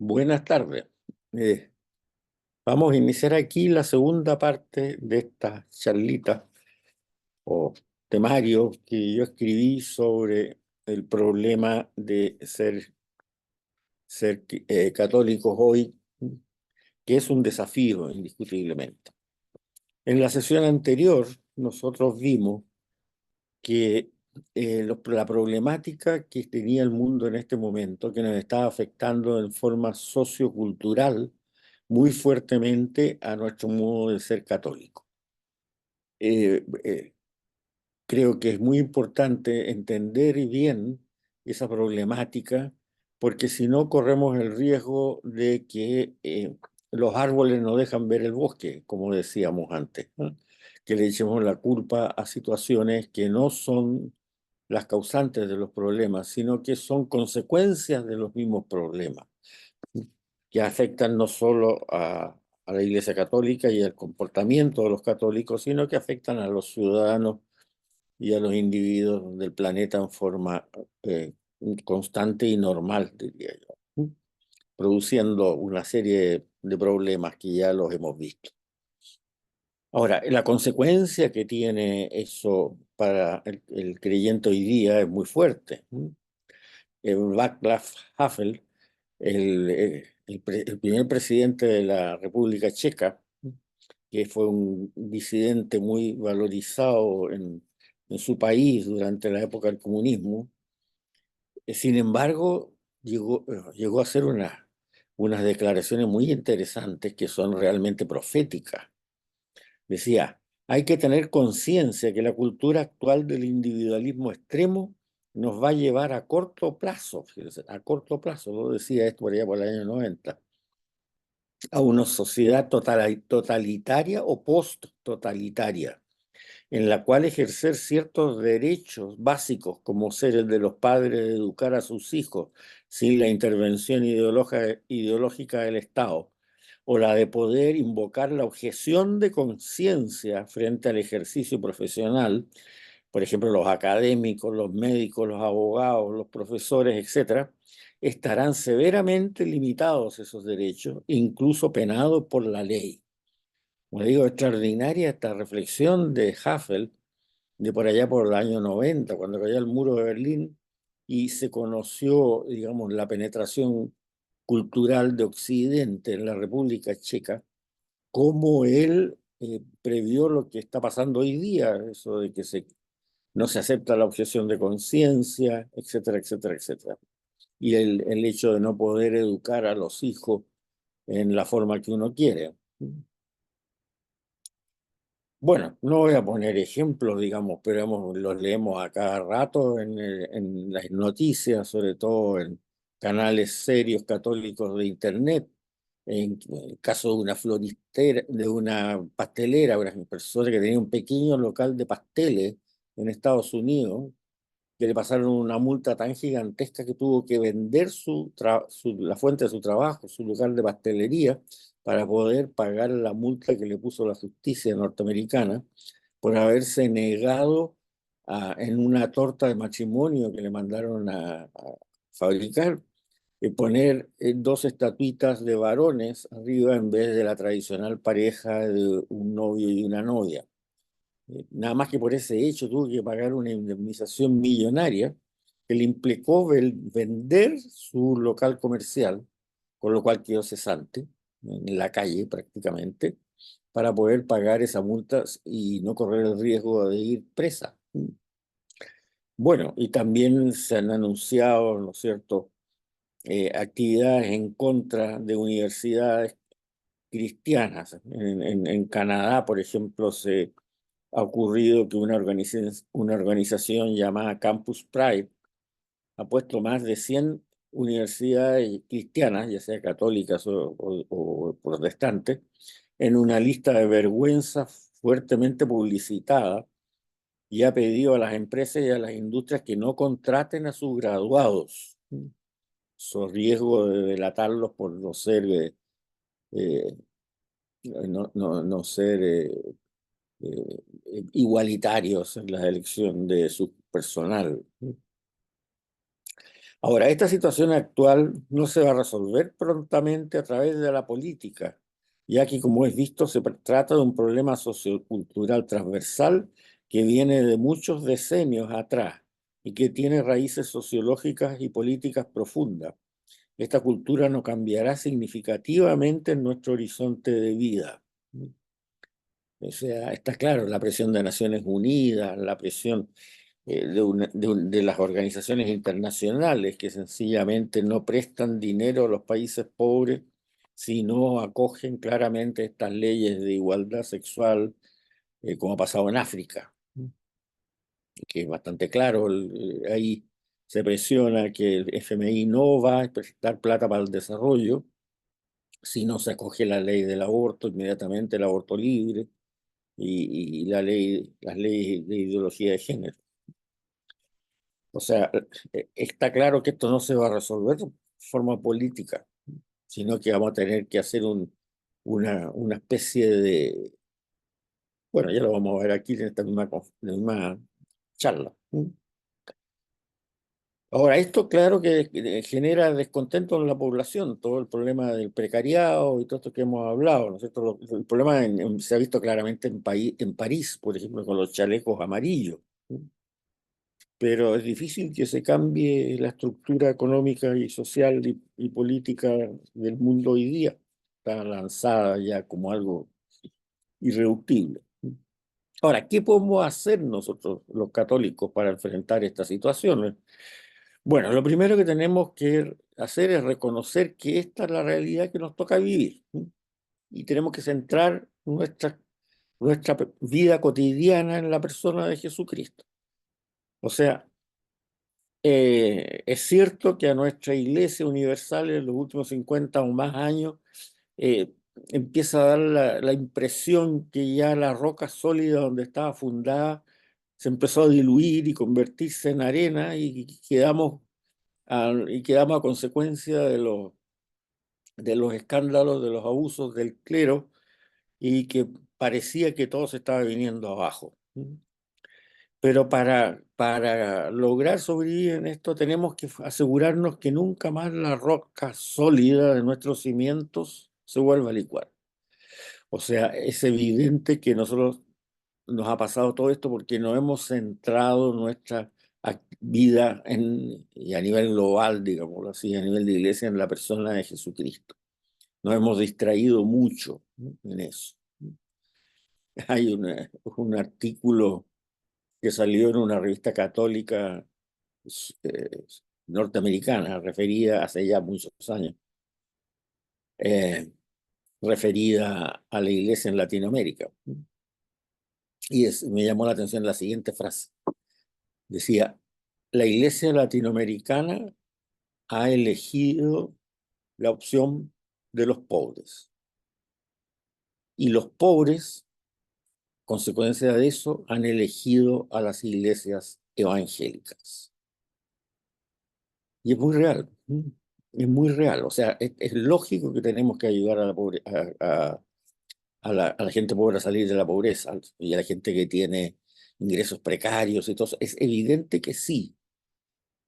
Buenas tardes. Eh, Vamos a iniciar aquí la segunda parte de esta charlita o temario que yo escribí sobre el problema de ser católicos hoy, que es un desafío indiscutiblemente. En la sesión anterior nosotros vimos que la problemática que tenía el mundo en este momento, que nos estaba afectando en forma sociocultural muy fuertemente a nuestro modo de ser católico. Eh, eh, Creo que es muy importante entender bien esa problemática, porque si no corremos el riesgo de que los árboles no dejan ver el bosque, como decíamos antes, ¿no? Que le echemos la culpa a situaciones que no son las causantes de los problemas, sino que son consecuencias de los mismos problemas, que afectan no solo a la Iglesia Católica y al comportamiento de los católicos, sino que afectan a los ciudadanos y a los individuos del planeta en forma constante y normal, diría yo, produciendo una serie de problemas que ya los hemos visto. Ahora, la consecuencia que tiene eso para el creyente hoy día es muy fuerte. Václav Havel, el primer presidente de la República Checa, que fue un disidente muy valorizado en su país durante la época del comunismo. Sin embargo, llegó a hacer unas declaraciones muy interesantes que son realmente proféticas. Decía, hay que tener conciencia que la cultura actual del individualismo extremo nos va a llevar a corto plazo, fíjense, a corto plazo, lo decía esto por allá por el año 90, a una sociedad totalitaria o post-totalitaria, en la cual ejercer ciertos derechos básicos, como ser el de los padres de educar a sus hijos sin la intervención ideológica del Estado, o la de poder invocar la objeción de conciencia frente al ejercicio profesional, por ejemplo, los académicos, los médicos, los abogados, los profesores, etcétera, estarán severamente limitados esos derechos, incluso penados por la ley. Como digo, extraordinaria esta reflexión de Havel de por allá por el año 90, cuando cayó el muro de Berlín y se conoció, digamos, la penetración cultural de Occidente en la República Checa, cómo él previó lo que está pasando hoy día, eso de que no se acepta la objeción de conciencia, etcétera, etcétera, etcétera. Y el hecho de no poder educar a los hijos en la forma que uno quiere. Bueno, no voy a poner ejemplos, digamos, pero los leemos a cada rato en las noticias, sobre todo en canales serios católicos de Internet. En el caso de una floristera, de una pastelera, una persona que tenía un pequeño local de pasteles en Estados Unidos, que le pasaron una multa tan gigantesca que tuvo que vender la fuente de su trabajo, su lugar de pastelería, para poder pagar la multa que le puso la justicia norteamericana por haberse negado en una torta de matrimonio que le mandaron a fabricar, poner dos estatuitas de varones arriba en vez de la tradicional pareja de un novio y una novia. Nada más que por ese hecho tuvo que pagar una indemnización millonaria que le implicó vender su local comercial, con lo cual quedó cesante en la calle prácticamente, para poder pagar esas multas y no correr el riesgo de ir presa. Bueno, y también se han anunciado, ¿no es cierto?, actividades en contra de universidades cristianas. En Canadá, por ejemplo, se ha ocurrido que una organización llamada Campus Pride ha puesto más de 100 universidades cristianas, ya sea católicas o protestantes, en una lista de vergüenza fuertemente publicitada y ha pedido a las empresas y a las industrias que no contraten a sus graduados, su riesgo de delatarlos por no ser, eh, no ser igualitarios en la elección de su personal. Ahora, esta situación actual no se va a resolver prontamente a través de la política, ya que, como es visto, trata de un problema sociocultural transversal que viene de muchos decenios atrás y que tiene raíces sociológicas y políticas profundas. Esta cultura no cambiará significativamente en nuestro horizonte de vida. O sea, está claro, la presión de Naciones Unidas, la presión de las organizaciones internacionales que sencillamente no prestan dinero a los países pobres si no acogen claramente estas leyes de igualdad sexual, como ha pasado en África, que es bastante claro. Ahí se presiona que el FMI no va a prestar plata para el desarrollo si no se acoge la ley del aborto, inmediatamente el aborto libre y las leyes de ideología de género. O sea, está claro que esto no se va a resolver de forma política, sino que vamos a tener que hacer una especie de, bueno, ya lo vamos a ver aquí en esta misma charla. Ahora, esto claro que genera descontento en la población, todo el problema del precariado y todo esto que hemos hablado, ¿no es cierto? El problema se ha visto claramente en París, por ejemplo, con los chalecos amarillos. Pero es difícil que se cambie la estructura económica y social y política del mundo hoy día. Está lanzada ya como algo irreductible. Ahora, ¿qué podemos hacer nosotros los católicos para enfrentar estas situaciones? Bueno, lo primero que tenemos que hacer es reconocer que esta es la realidad que nos toca vivir, ¿sí? Y tenemos que centrar nuestra vida cotidiana en la persona de Jesucristo. O sea, es cierto que a nuestra Iglesia Universal en los últimos 50 o más años empieza a dar la impresión que ya la roca sólida donde estaba fundada se empezó a diluir y convertirse en arena y quedamos a consecuencia de los escándalos, de los abusos del clero y que parecía que todo se estaba viniendo abajo. Pero para lograr sobrevivir en esto tenemos que asegurarnos que nunca más la roca sólida de nuestros cimientos se vuelva a licuar. O sea, es evidente que nosotros nos ha pasado todo esto porque no hemos centrado nuestra vida y a nivel global, digámoslo así, a nivel de iglesia, en la persona de Jesucristo. Nos hemos distraído mucho, ¿no?, en eso. Hay un artículo que salió en una revista católica eh, norteamericana, referida hace ya muchos años, eh, referida a la iglesia en Latinoamérica. Y me llamó la atención la siguiente frase. Decía, la iglesia latinoamericana ha elegido la opción de los pobres. Y los pobres, consecuencia de eso, han elegido a las iglesias evangélicas. Y es muy real. Es muy real. O sea, es lógico que tenemos que ayudar a la, a la gente pobre a salir de la pobreza y a la gente que tiene ingresos precarios y todo eso. Es evidente que sí,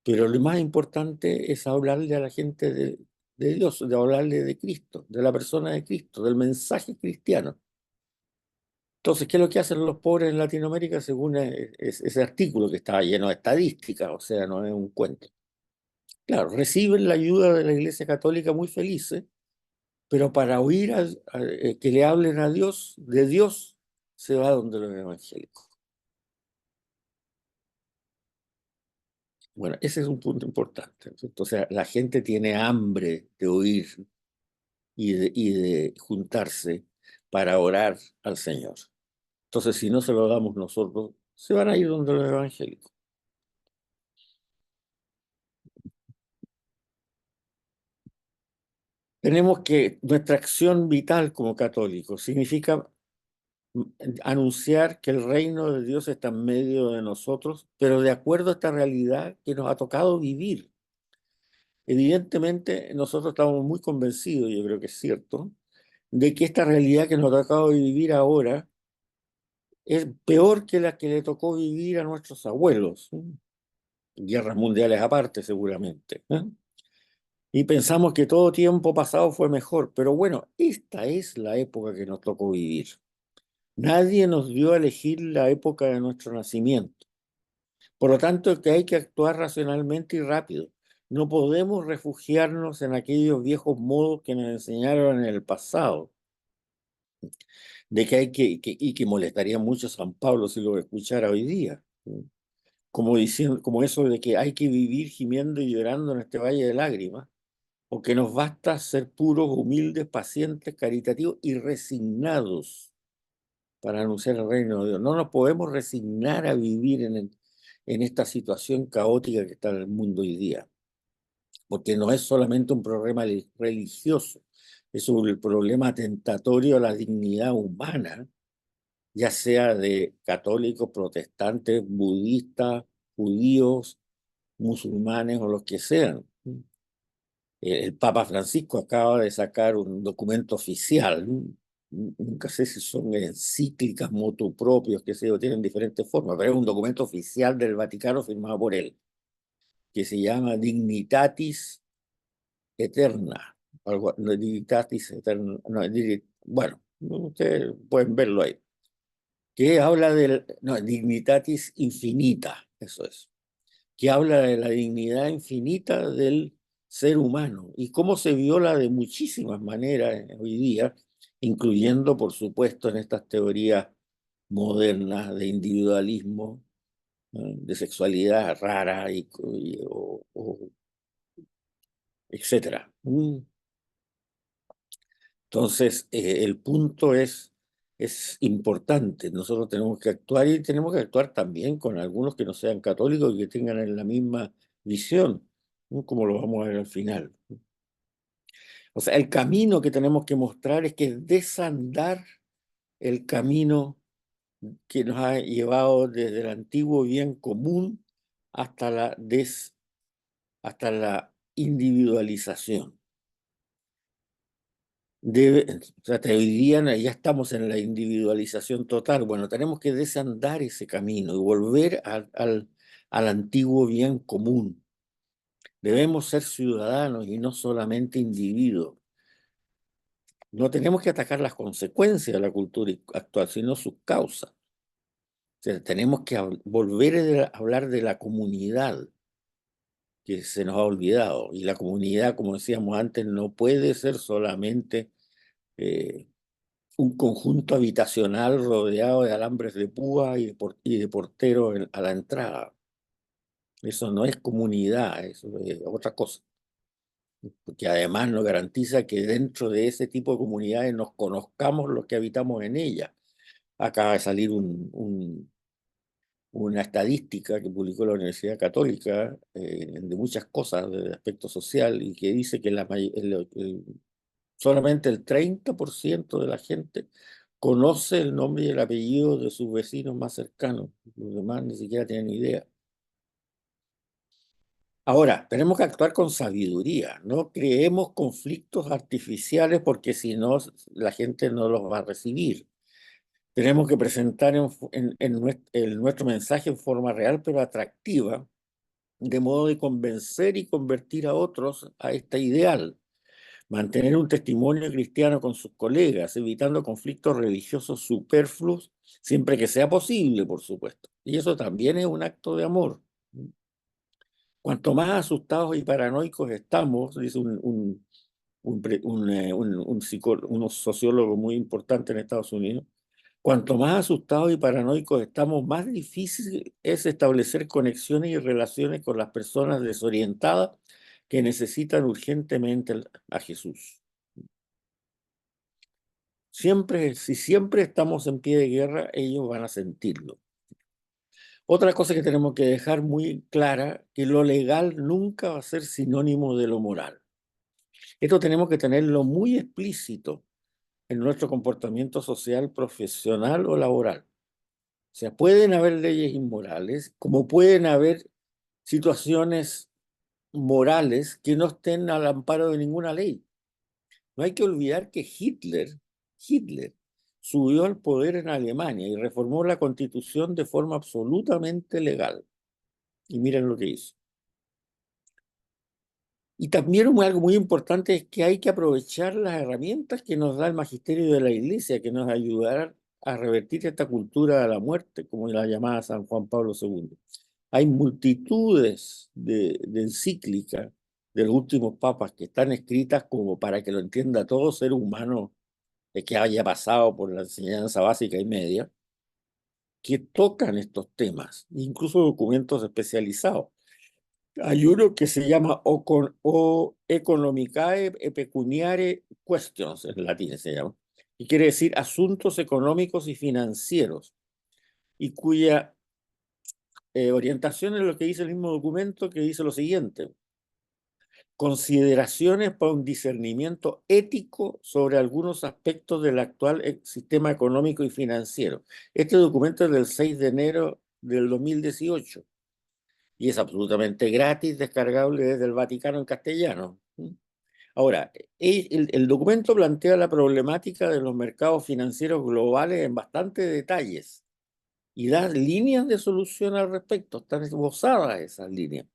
pero lo más importante es hablarle a la gente de Dios, de hablarle de Cristo, de la persona de Cristo, del mensaje cristiano. Entonces, ¿qué es lo que hacen los pobres en Latinoamérica según ese artículo que estaba lleno de estadísticas? O sea, no es un cuento. Claro, reciben la ayuda de la Iglesia Católica muy felices, pero para oír que le hablen a Dios, de Dios, se va donde los evangélicos. Bueno, ese es un punto importante, ¿no? O sea, la gente tiene hambre de oír y de juntarse para orar al Señor. Entonces, si no se lo damos nosotros, se van a ir donde los evangélicos. Tenemos que, nuestra acción vital como católicos significa anunciar que el reino de Dios está en medio de nosotros, pero de acuerdo a esta realidad que nos ha tocado vivir. Evidentemente, nosotros estamos muy convencidos, yo creo que es cierto, de que esta realidad que nos ha tocado vivir ahora es peor que la que le tocó vivir a nuestros abuelos. guerras mundiales aparte seguramente, ¿eh? Y pensamos que todo tiempo pasado fue mejor, pero bueno, esta es la época que nos tocó vivir. Nadie nos dio a elegir la época de nuestro nacimiento. Por lo tanto, que hay que actuar racionalmente y rápido. No podemos refugiarnos en aquellos viejos modos que nos enseñaron en el pasado, de que hay y que molestaría mucho a San Pablo si lo escuchara hoy día. Como diciendo, como eso de que hay que vivir gimiendo y llorando en este valle de lágrimas, o que nos basta ser puros, humildes, pacientes, caritativos y resignados para anunciar el reino de Dios. No nos podemos resignar a vivir en esta situación caótica que está en el mundo hoy día, porque no es solamente un problema religioso, es un problema atentatorio a la dignidad humana, ya sea de católicos, protestantes, budistas, judíos, musulmanes o los que sean. El Papa Francisco acaba de sacar un documento oficial, nunca sé si son encíclicas, motu propios, que se tienen diferentes formas, pero es un documento oficial del Vaticano firmado por él, que se llama Dignitatis Eterna, no, Dignitatis Eterna, no, bueno, ustedes pueden verlo ahí, que habla del, no, Dignitatis Infinita, eso es, que habla de la dignidad infinita del ser humano y cómo se viola de muchísimas maneras hoy día, incluyendo, por supuesto, en estas teorías modernas de individualismo, de sexualidad rara o etcétera. Entonces, el punto es importante. Nosotros tenemos que actuar y tenemos que actuar también con algunos que no sean católicos y que tengan la misma visión, ¿no? Como lo vamos a ver al final. O sea, el camino que tenemos que mostrar es que es desandar el camino que nos ha llevado desde el antiguo bien común hasta hasta la individualización. O sea, te dirían, ya estamos en la individualización total. Bueno, tenemos que desandar ese camino y volver al antiguo bien común. Debemos ser ciudadanos y no solamente individuos. No tenemos que atacar las consecuencias de la cultura actual, sino sus causas. O sea, tenemos que volver a hablar de la comunidad que se nos ha olvidado. Y la comunidad, como decíamos antes, no puede ser solamente eh, un conjunto habitacional rodeado de alambres de púa y de porteros a la entrada. Eso no es comunidad, eso es otra cosa. Porque además nos garantiza que dentro de ese tipo de comunidades nos conozcamos los que habitamos en ellas. Acaba de salir una estadística que publicó la Universidad Católica de muchas cosas de aspecto social y que dice que solamente el 30% de la gente conoce el nombre y el apellido de sus vecinos más cercanos. Los demás ni siquiera tienen idea. Ahora, tenemos que actuar con sabiduría. No creemos conflictos artificiales porque si no, la gente no los va a recibir. Tenemos que presentar nuestro mensaje en forma real pero atractiva, de modo de convencer y convertir a otros a este ideal. Mantener un testimonio cristiano con sus colegas, evitando conflictos religiosos superfluos, siempre que sea posible, por supuesto. Y eso también es un acto de amor. Cuanto más asustados y paranoicos estamos, dice un sociólogo muy importante en Estados Unidos, cuanto más asustados y paranoicos estamos, más difícil es establecer conexiones y relaciones con las personas desorientadas que necesitan urgentemente a Jesús. Si siempre estamos en pie de guerra, ellos van a sentirlo. Otra cosa que tenemos que dejar muy clara, que lo legal nunca va a ser sinónimo de lo moral. Esto tenemos que tenerlo muy explícito en nuestro comportamiento social, profesional o laboral. O sea, pueden haber leyes inmorales, como pueden haber situaciones morales que no estén al amparo de ninguna ley. No hay que olvidar que Hitler subió al poder en Alemania y reformó la constitución de forma absolutamente legal. Y miren lo que hizo. Y también algo muy importante es que hay que aprovechar las herramientas que nos da el magisterio de la Iglesia, que nos ayudará a revertir esta cultura de la muerte, como la llamaba San Juan Pablo II. Hay multitudes de encíclicas de los últimos papas que están escritas como para que lo entienda todo ser humano que haya pasado por la enseñanza básica y media, que tocan estos temas, incluso documentos especializados. Hay uno que se llama O Economicae e Pecuniae Questions, en latín se llama, y quiere decir asuntos económicos y financieros, y cuya orientación es lo que dice el mismo documento, que dice lo siguiente: consideraciones para un discernimiento ético sobre algunos aspectos del actual sistema económico y financiero. Este documento es del 6 de enero del 2018 y es absolutamente gratis, descargable desde el Vaticano en castellano. Ahora, el documento plantea la problemática de los mercados financieros globales en bastantes detalles y da líneas de solución al respecto. Están esbozadas esas líneas.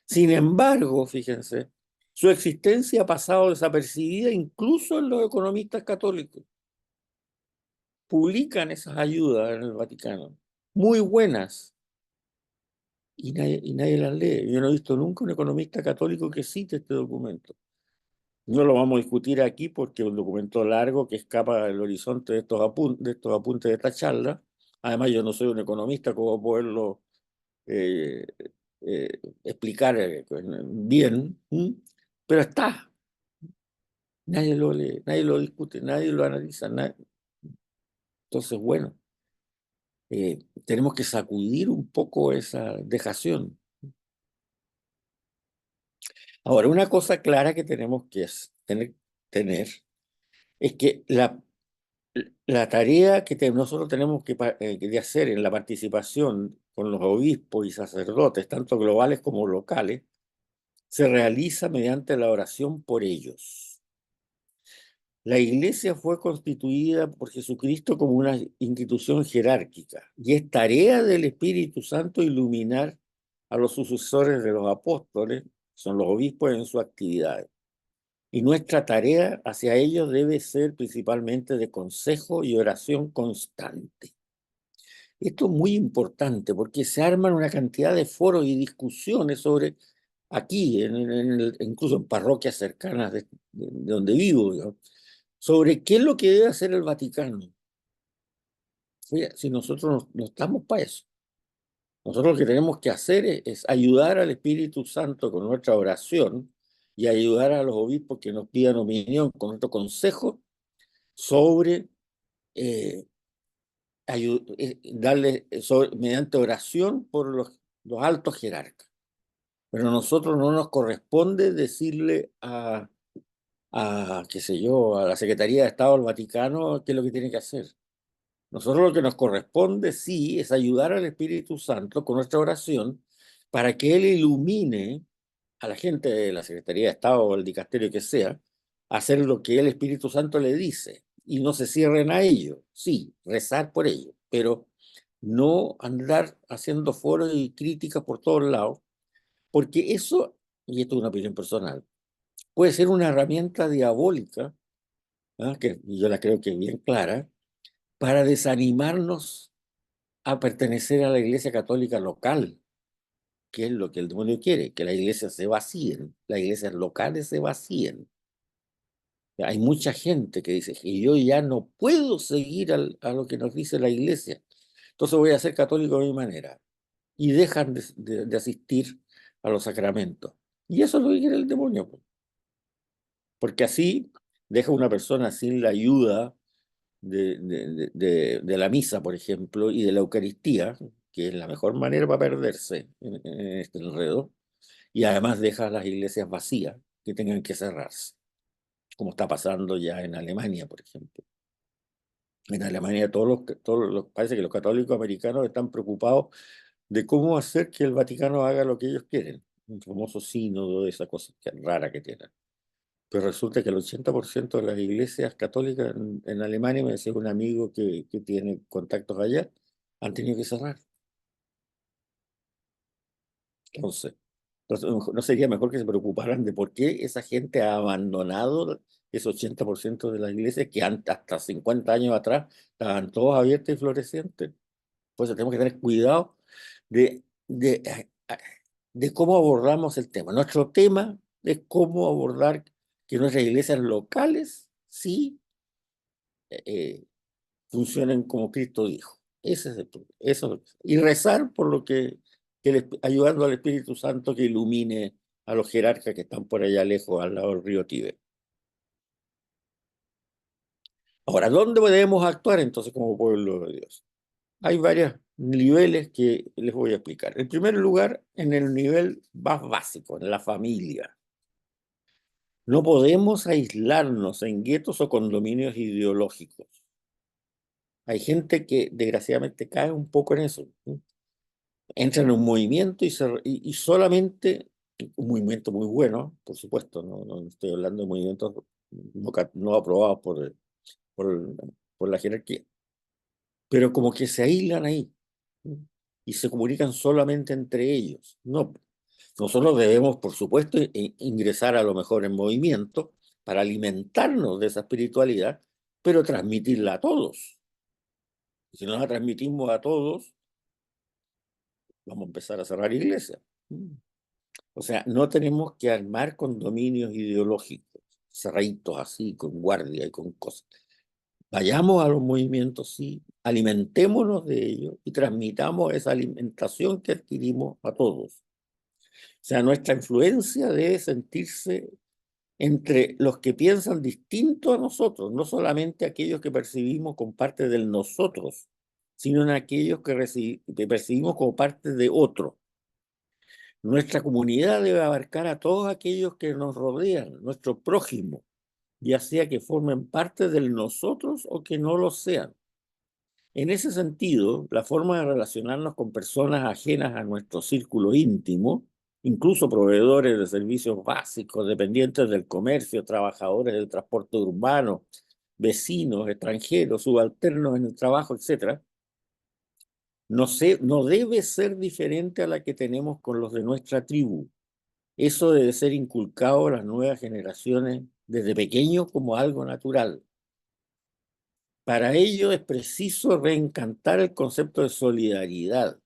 Sin embargo, fíjense, su existencia ha pasado desapercibida incluso en los economistas católicos. Publican esas ayudas en el Vaticano, muy buenas, y nadie las lee. Yo no he visto nunca un economista católico que cite este documento. No lo vamos a discutir aquí porque es un documento largo que escapa del horizonte de estos apuntes de esta charla. Además, yo no soy un economista, como poderlo eh, explicar bien, pero está. Nadie lo lee, nadie lo discute, nadie lo analiza. Entonces, bueno, tenemos que sacudir un poco esa dejación. Ahora, una cosa clara que tenemos que tener es que la tarea que nosotros tenemos que hacer en la participación con los obispos y sacerdotes, tanto globales como locales, se realiza mediante la oración por ellos. La Iglesia fue constituida por Jesucristo como una institución jerárquica y es tarea del Espíritu Santo iluminar a los sucesores de los apóstoles, son los obispos, en sus actividades. Y nuestra tarea hacia ellos debe ser principalmente de consejo y oración constante. Esto es muy importante porque se arman una cantidad de foros y discusiones sobre aquí, incluso en parroquias cercanas de donde vivo, ¿no? Sobre qué es lo que debe hacer el Vaticano. Si nosotros no estamos para eso. Nosotros lo que tenemos que hacer es ayudar al Espíritu Santo con nuestra oración y ayudar a los obispos que nos pidan opinión con nuestro consejo sobre eh, darle mediante oración por los altos jerarcas. Pero a nosotros no nos corresponde decirle qué sé yo, a la Secretaría de Estado del Vaticano qué es lo que tiene que hacer. Nosotros lo que nos corresponde, sí, es ayudar al Espíritu Santo con nuestra oración para que Él ilumine a la gente de la Secretaría de Estado o el dicasterio que sea, a hacer lo que el Espíritu Santo le dice y no se cierren a ello. Sí, rezar por ello, pero no andar haciendo foros y críticas por todos lados, porque eso, y esto es una opinión personal, puede ser una herramienta diabólica, ¿ah? Que yo la creo que es bien clara, para desanimarnos a pertenecer a la Iglesia Católica local, que es lo que el demonio quiere, que las iglesias se vacíen, las iglesias locales se vacíen. Hay mucha gente que dice que yo ya no puedo seguir a lo que nos dice la iglesia, entonces voy a ser católico de mi manera, y dejan de asistir a los sacramentos. Y eso es lo que quiere el demonio, pues, porque así deja a una persona sin la ayuda de la misa, por ejemplo, y de la Eucaristía, que es la mejor manera para perderse en este enredo, y además deja las iglesias vacías, que tengan que cerrarse, como está pasando ya en Alemania, por ejemplo. En Alemania parece que los católicos americanos están preocupados de cómo hacer que el Vaticano haga lo que ellos quieren, un famoso sínodo, esa cosa rara que tienen. Pero resulta que el 80% de las iglesias católicas en Alemania, me decía un amigo que tiene contactos allá, han tenido que cerrar. Entonces, ¿no sería mejor que se preocuparan de por qué esa gente ha abandonado ese 80% de las iglesias que antes, hasta 50 años atrás estaban todos abiertos y florecientes? Pues tenemos que tener cuidado de, de, de cómo abordamos el tema. Nuestro tema es cómo abordar que nuestras iglesias locales sí eh, funcionen como Cristo dijo. Ese es el problema. Eso, y rezar por lo ayudando al Espíritu Santo que ilumine a los jerarcas que están por allá lejos, al lado del río Tíber. Ahora, ¿dónde debemos actuar entonces como pueblo de Dios? Hay varios niveles que les voy a explicar. En primer lugar, en el nivel más básico, en la familia. No podemos aislarnos en guetos o condominios ideológicos. Hay gente que desgraciadamente cae un poco en eso, ¿sí? Entra en un movimiento y solamente, un movimiento muy bueno, por supuesto, no estoy hablando de movimientos no aprobados por, por la jerarquía, pero como que se aíslan ahí, ¿sí? Y se comunican solamente entre ellos. No, nosotros debemos, por supuesto, ingresar a lo mejor en movimiento para alimentarnos de esa espiritualidad, pero transmitirla a todos. Si no la transmitimos a todos, vamos a empezar a cerrar iglesias. O sea, no tenemos que armar condominios ideológicos, cerraditos así, con guardia y con cosas. Vayamos a los movimientos, sí, alimentémonos de ellos y transmitamos esa alimentación que adquirimos a todos. O sea, nuestra influencia debe sentirse entre los que piensan distinto a nosotros, no solamente aquellos que percibimos como parte del nosotros, sino en aquellos que percibimos como parte de otro. Nuestra comunidad debe abarcar a todos aquellos que nos rodean, nuestro prójimo, ya sea que formen parte del nosotros o que no lo sean. En ese sentido, la forma de relacionarnos con personas ajenas a nuestro círculo íntimo, incluso proveedores de servicios básicos, dependientes del comercio, trabajadores del transporte urbano, vecinos, extranjeros, subalternos en el trabajo, etcétera, no debe ser diferente a la que tenemos con los de nuestra tribu. Eso debe ser inculcado a las nuevas generaciones desde pequeños como algo natural. Para ello es preciso reencantar el concepto de solidaridad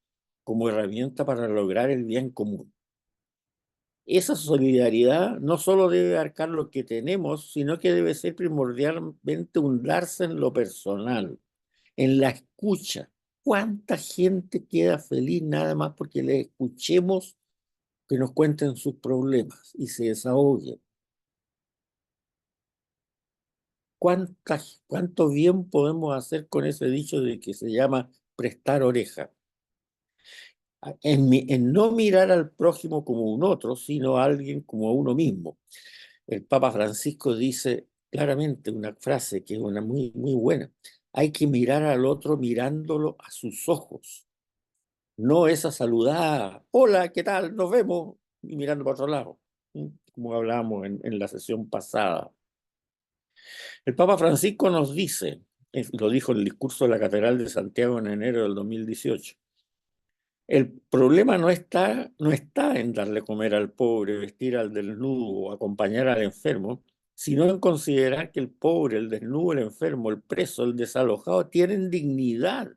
como herramienta para lograr el bien común. Esa solidaridad no solo debe abarcar lo que tenemos, sino que debe ser primordialmente hundirse en lo personal, en la escucha. ¿Cuánta gente queda feliz nada más porque le escuchemos que nos cuenten sus problemas y se desahoguen? ¿Cuánto bien podemos hacer con ese dicho de que se llama prestar oreja? En no mirar al prójimo como un otro, sino a alguien como a uno mismo. El Papa Francisco dice claramente una frase que es una muy buena. Hay que mirar al otro mirándolo a sus ojos, no esa saludada, hola, ¿qué tal? Nos vemos, y mirando para otro lado, ¿sí? Como hablábamos en la sesión pasada. El Papa Francisco nos dice, lo dijo en el discurso de la Catedral de Santiago en enero del 2018, el problema no está en darle comer al pobre, vestir al desnudo o acompañar al enfermo, sino en considerar que el pobre, el desnudo, el enfermo, el preso, el desalojado tienen dignidad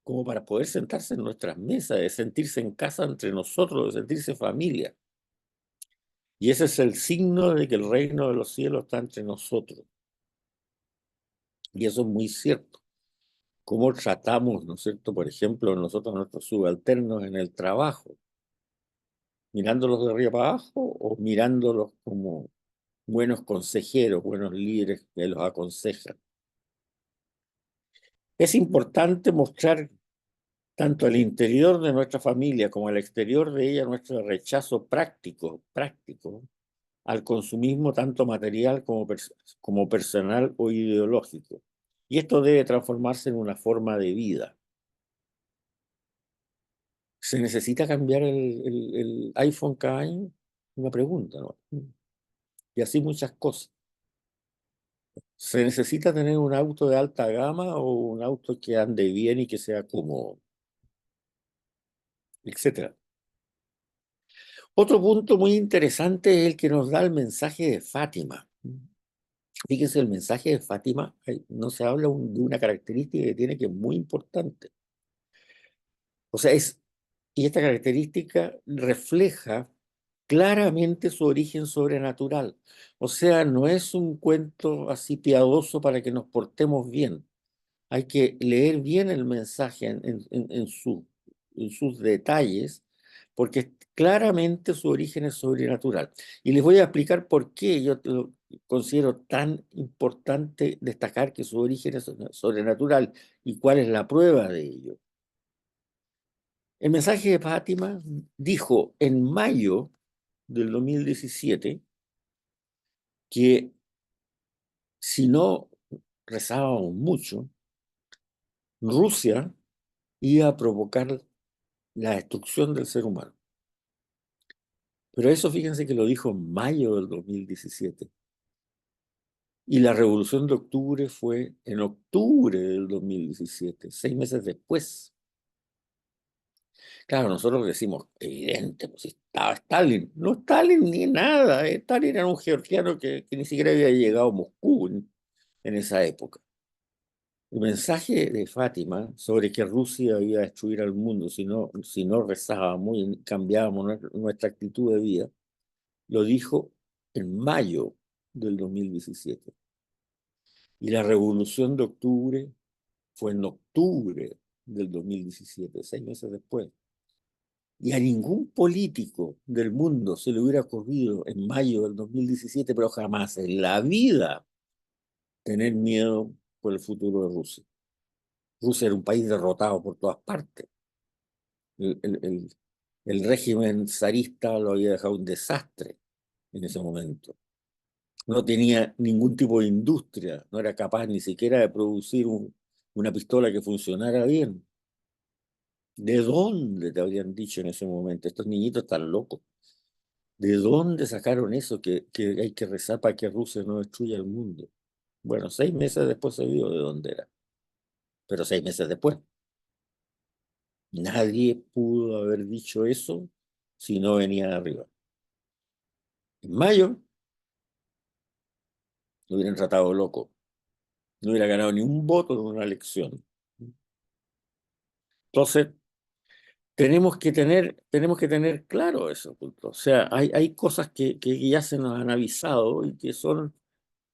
como para poder sentarse en nuestras mesas, de sentirse en casa entre nosotros, de sentirse familia. Y ese es el signo de que el reino de los cielos está entre nosotros. Y eso es muy cierto. ¿Cómo tratamos, no es cierto, por ejemplo, nosotros, nuestros subalternos en el trabajo? ¿Mirándolos de arriba para abajo o mirándolos como buenos consejeros, buenos líderes que los aconsejan? Es importante mostrar tanto al interior de nuestra familia como al exterior de ella nuestro rechazo práctico al consumismo tanto material como personal o ideológico. Y esto debe transformarse en una forma de vida. ¿Se necesita cambiar el iPhone cada año? Una pregunta, ¿no? Y así muchas cosas. ¿Se necesita tener un auto de alta gama o un auto que ande bien y que sea cómodo, etcétera? Otro punto muy interesante es el que nos da el mensaje de Fátima. Fíjense, el mensaje de Fátima, no se habla de una característica que tiene que es muy importante. O sea, y esta característica refleja claramente su origen sobrenatural. O sea, no es un cuento así piadoso para que nos portemos bien. Hay que leer bien el mensaje en sus detalles, porque claramente su origen es sobrenatural. Y les voy a explicar por qué yo lo considero tan importante destacar que su origen es sobrenatural y cuál es la prueba de ello. El mensaje de Fátima dijo en mayo del 2017 que si no rezábamos mucho, Rusia iba a provocar la destrucción del ser humano. Pero eso fíjense que lo dijo en mayo del 2017. Y la revolución de octubre fue en octubre del 2017, 6 meses después. Claro, nosotros decimos, evidente, pues estaba Stalin. No Stalin ni nada. Stalin era un georgiano que ni siquiera había llegado a Moscú en esa época. El mensaje de Fátima sobre que Rusia iba a destruir al mundo si no rezábamos y cambiábamos nuestra actitud de vida, lo dijo en mayo del 2017. Y la revolución de octubre fue en octubre del 2017, 6 meses después. Y a ningún político del mundo se le hubiera ocurrido en mayo del 2017, pero jamás en la vida, tener miedo por el futuro de Rusia. Rusia era un país derrotado por todas partes. El, el- el- el régimen zarista lo había dejado un desastre en ese momento. No tenía ningún tipo de industria, no era capaz ni siquiera de producir una pistola que funcionara bien. ¿De dónde te habrían dicho en ese momento? Estos niñitos están locos. ¿De dónde sacaron eso que hay que rezar para que Rusia no destruya el mundo? Bueno, 6 meses después se vio de dónde era, pero 6 meses después. Nadie pudo haber dicho eso si no venía de arriba. En mayo lo hubieran tratado loco, no hubiera ganado ni un voto en una elección. Entonces, tenemos que tener claro eso, punto. O sea, hay cosas que ya se nos han avisado y que son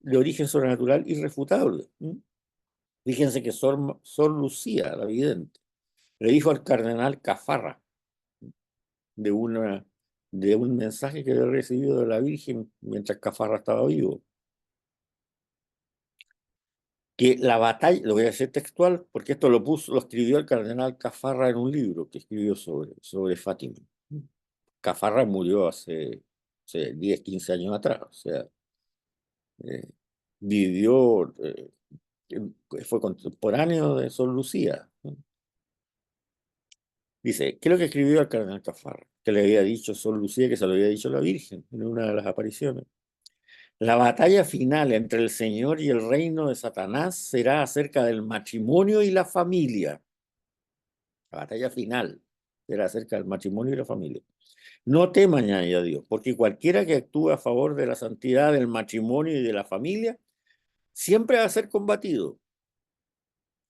de origen sobrenatural irrefutable. Fíjense que Sor Lucía, la vidente, le dijo al cardenal Cafarra de, una, de un mensaje que había recibido de la Virgen mientras Cafarra estaba vivo, que la batalla, lo voy a decir textual, porque esto lo escribió el cardenal Cafarra en un libro que escribió sobre Fátima. Cafarra murió hace 10, 15 años atrás, o sea, eh, vivió, fue contemporáneo de Sor Lucía. Dice, ¿qué es lo que escribió el cardenal Cafarra? Que le había dicho Sor Lucía, que se lo había dicho la Virgen en una de las apariciones. La batalla final entre el Señor y el reino de Satanás será acerca del matrimonio y la familia. La batalla final será acerca del matrimonio y la familia. No teman, añadió Dios, porque cualquiera que actúe a favor de la santidad del matrimonio y de la familia siempre va a ser combatido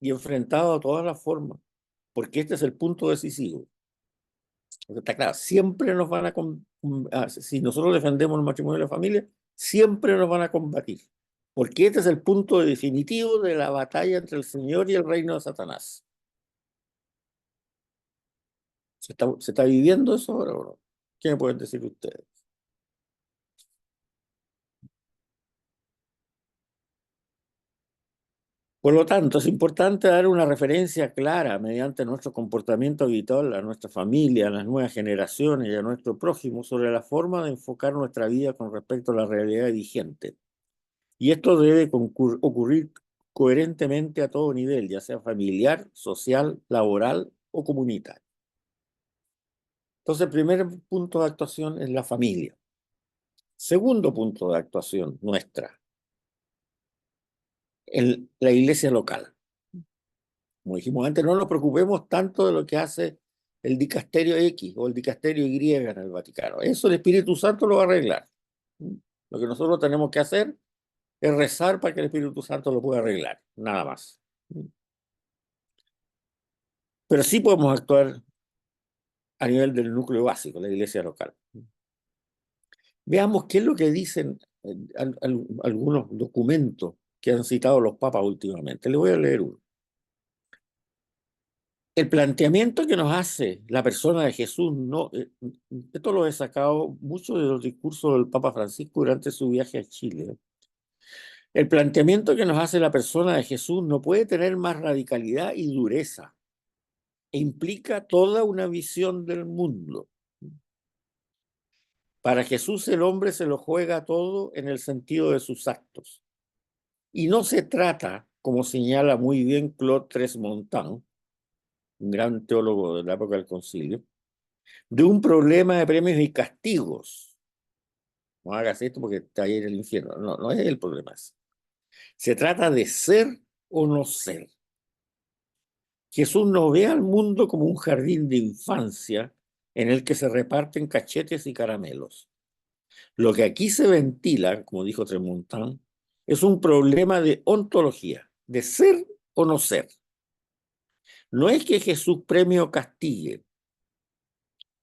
y enfrentado a todas las formas, porque este es el punto decisivo. Porque está claro, siempre nos van si nosotros defendemos el matrimonio y la familia, siempre nos van a combatir, porque este es el punto definitivo de la batalla entre el Señor y el reino de Satanás. ¿Se está viviendo eso ahora o no? ¿Qué me pueden decir ustedes? Por lo tanto, es importante dar una referencia clara mediante nuestro comportamiento habitual a nuestra familia, a las nuevas generaciones y a nuestro prójimo sobre la forma de enfocar nuestra vida con respecto a la realidad vigente. Y esto debe ocurrir coherentemente a todo nivel, ya sea familiar, social, laboral o comunitario. Entonces, el primer punto de actuación es la familia. Segundo punto de actuación nuestra, la iglesia local. Como dijimos antes, no nos preocupemos tanto de lo que hace el dicasterio X o el dicasterio Y en el Vaticano. Eso el Espíritu Santo lo va a arreglar. Lo que nosotros tenemos que hacer es rezar para que el Espíritu Santo lo pueda arreglar, nada más. Pero sí podemos actuar a nivel del núcleo básico, la iglesia local. Veamos qué es lo que dicen algunos documentos que han citado los papas últimamente. Les voy a leer uno. El planteamiento que nos hace la persona de Jesús, no, esto lo he sacado mucho de los discursos del Papa Francisco durante su viaje a Chile. El planteamiento que nos hace la persona de Jesús no puede tener más radicalidad y dureza. E implica toda una visión del mundo. Para Jesús el hombre se lo juega todo en el sentido de sus actos. Y no se trata, como señala muy bien Claude Tresmontant, un gran teólogo de la época del concilio, de un problema de premios y castigos. No hagas esto porque te va a ir al infierno. No, no es el problema ese. Se trata de ser o no ser. Jesús no ve al mundo como un jardín de infancia en el que se reparten cachetes y caramelos. Lo que aquí se ventila, como dijo Tremontant, es un problema de ontología, de ser o no ser. No es que Jesús premie o castigue,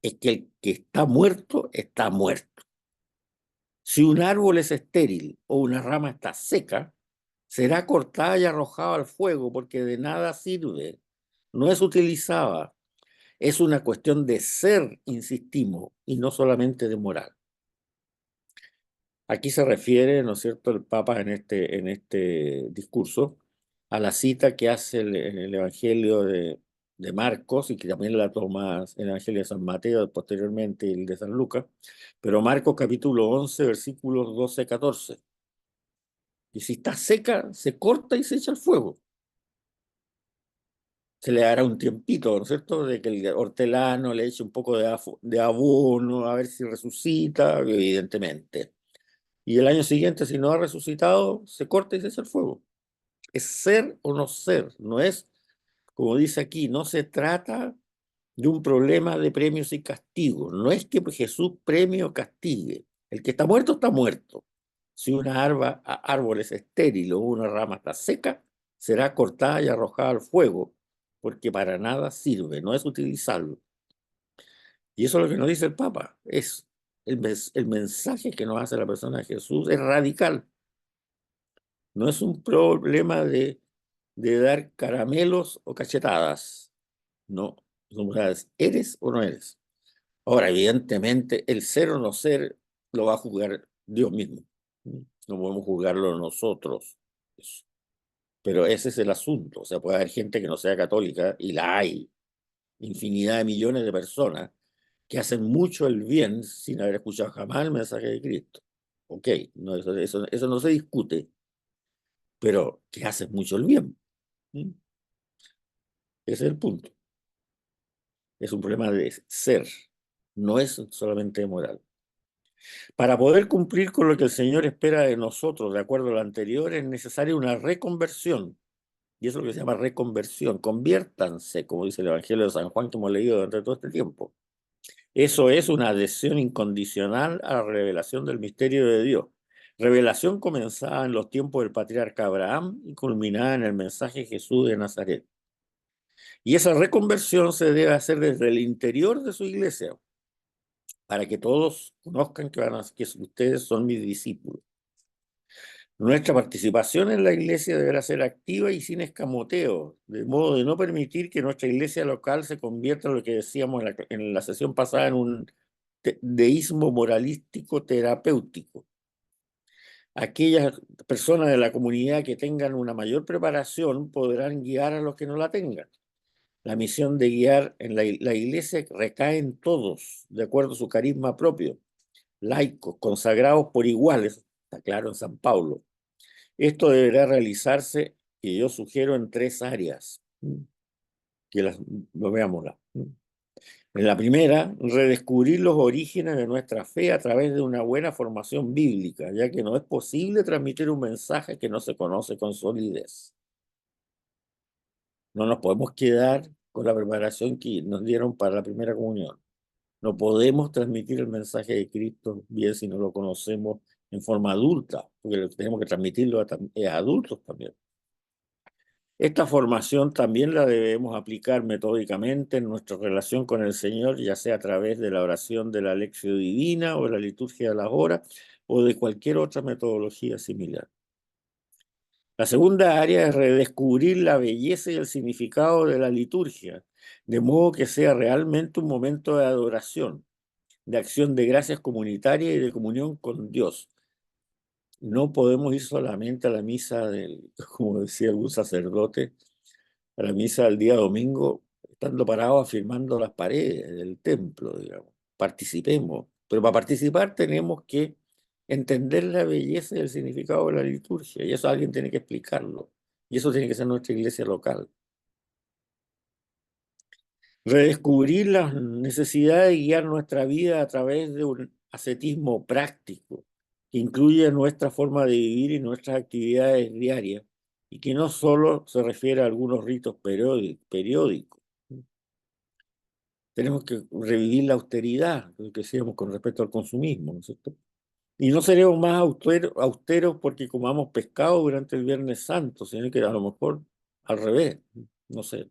es que el que está muerto, está muerto. Si un árbol es estéril o una rama está seca, será cortada y arrojada al fuego porque de nada sirve, no es utilizada. Es una cuestión de ser, insistimos, y no solamente de moral. Aquí se refiere, ¿no es cierto?, el Papa en este discurso a la cita que hace en el Evangelio de Marcos y que también la toma en el Evangelio de San Mateo, posteriormente el de San Lucas, pero Marcos capítulo 11, versículos 12-14. Y si está seca, se corta y se echa al fuego. Se le dará un tiempito, ¿no es cierto?, de que el hortelano le eche un poco de abono, a ver si resucita, evidentemente. Y el año siguiente, si no ha resucitado, se corta y se echa al fuego. Es ser o no ser, no es, como dice aquí, no se trata de un problema de premios y castigos. No es que Jesús premie o castigue. El que está muerto, está muerto. Si una árbol es estéril o una rama está seca, será cortada y arrojada al fuego, porque para nada sirve, no es utilizarlo. Y eso es lo que nos dice el Papa. Es el mensaje que nos hace la persona de Jesús es radical. No es un problema de dar caramelos o cachetadas. No, ¿eres o no eres? Ahora, evidentemente, el ser o no ser lo va a juzgar Dios mismo. No podemos juzgarlo nosotros. Pero ese es el asunto. O sea, puede haber gente que no sea católica, y la hay, infinidad de millones de personas que hacen mucho el bien sin haber escuchado jamás el mensaje de Cristo. Ok, no, eso no se discute, pero que hacen mucho el bien. ¿Mm? Ese es el punto. Es un problema de ser, no es solamente de moral. Para poder cumplir con lo que el Señor espera de nosotros, de acuerdo a lo anterior, es necesaria una reconversión. Y eso es lo que se llama reconversión. Conviértanse, como dice el Evangelio de San Juan que hemos leído durante todo este tiempo. Eso es una adhesión incondicional a la revelación del misterio de Dios. Revelación comenzada en los tiempos del patriarca Abraham y culminada en el mensaje de Jesús de Nazaret. Y esa reconversión se debe hacer desde el interior de su iglesia, para que todos conozcan que ustedes son mis discípulos. Nuestra participación en la iglesia deberá ser activa y sin escamoteo, de modo de no permitir que nuestra iglesia local se convierta en lo que decíamos en la sesión pasada, en un deísmo moralístico terapéutico. Aquellas personas de la comunidad que tengan una mayor preparación podrán guiar a los que no la tengan. La misión de guiar en la iglesia recae en todos, de acuerdo a su carisma propio, laicos, consagrados por iguales, está claro en San Pablo. Esto deberá realizarse, que yo sugiero, en tres áreas, que lo veámosla. En la primera, redescubrir los orígenes de nuestra fe a través de una buena formación bíblica, ya que no es posible transmitir un mensaje que no se conoce con solidez. No nos podemos quedar con la preparación que nos dieron para la primera comunión. No podemos transmitir el mensaje de Cristo bien si no lo conocemos en forma adulta, porque tenemos que transmitirlo a adultos también. Esta formación también la debemos aplicar metódicamente en nuestra relación con el Señor, ya sea a través de la oración de la Lección Divina o la liturgia de las horas o de cualquier otra metodología similar. La segunda área es redescubrir la belleza y el significado de la liturgia, de modo que sea realmente un momento de adoración, de acción de gracias comunitaria y de comunión con Dios. No podemos ir solamente a la misa como decía algún sacerdote, a la misa del día domingo, estando parados afirmando las paredes del templo, digamos. Participemos, pero para participar tenemos que entender la belleza y el significado de la liturgia, y eso alguien tiene que explicarlo, y eso tiene que ser nuestra iglesia local. Redescubrir la necesidad de guiar nuestra vida a través de un ascetismo práctico que incluye nuestra forma de vivir y nuestras actividades diarias y que no solo se refiere a algunos ritos periódicos. Tenemos que revivir la austeridad, lo que decíamos con respecto al consumismo, ¿no es cierto? Y no seremos más austeros porque comamos pescado durante el Viernes Santo, sino que a lo mejor al revés, no sé.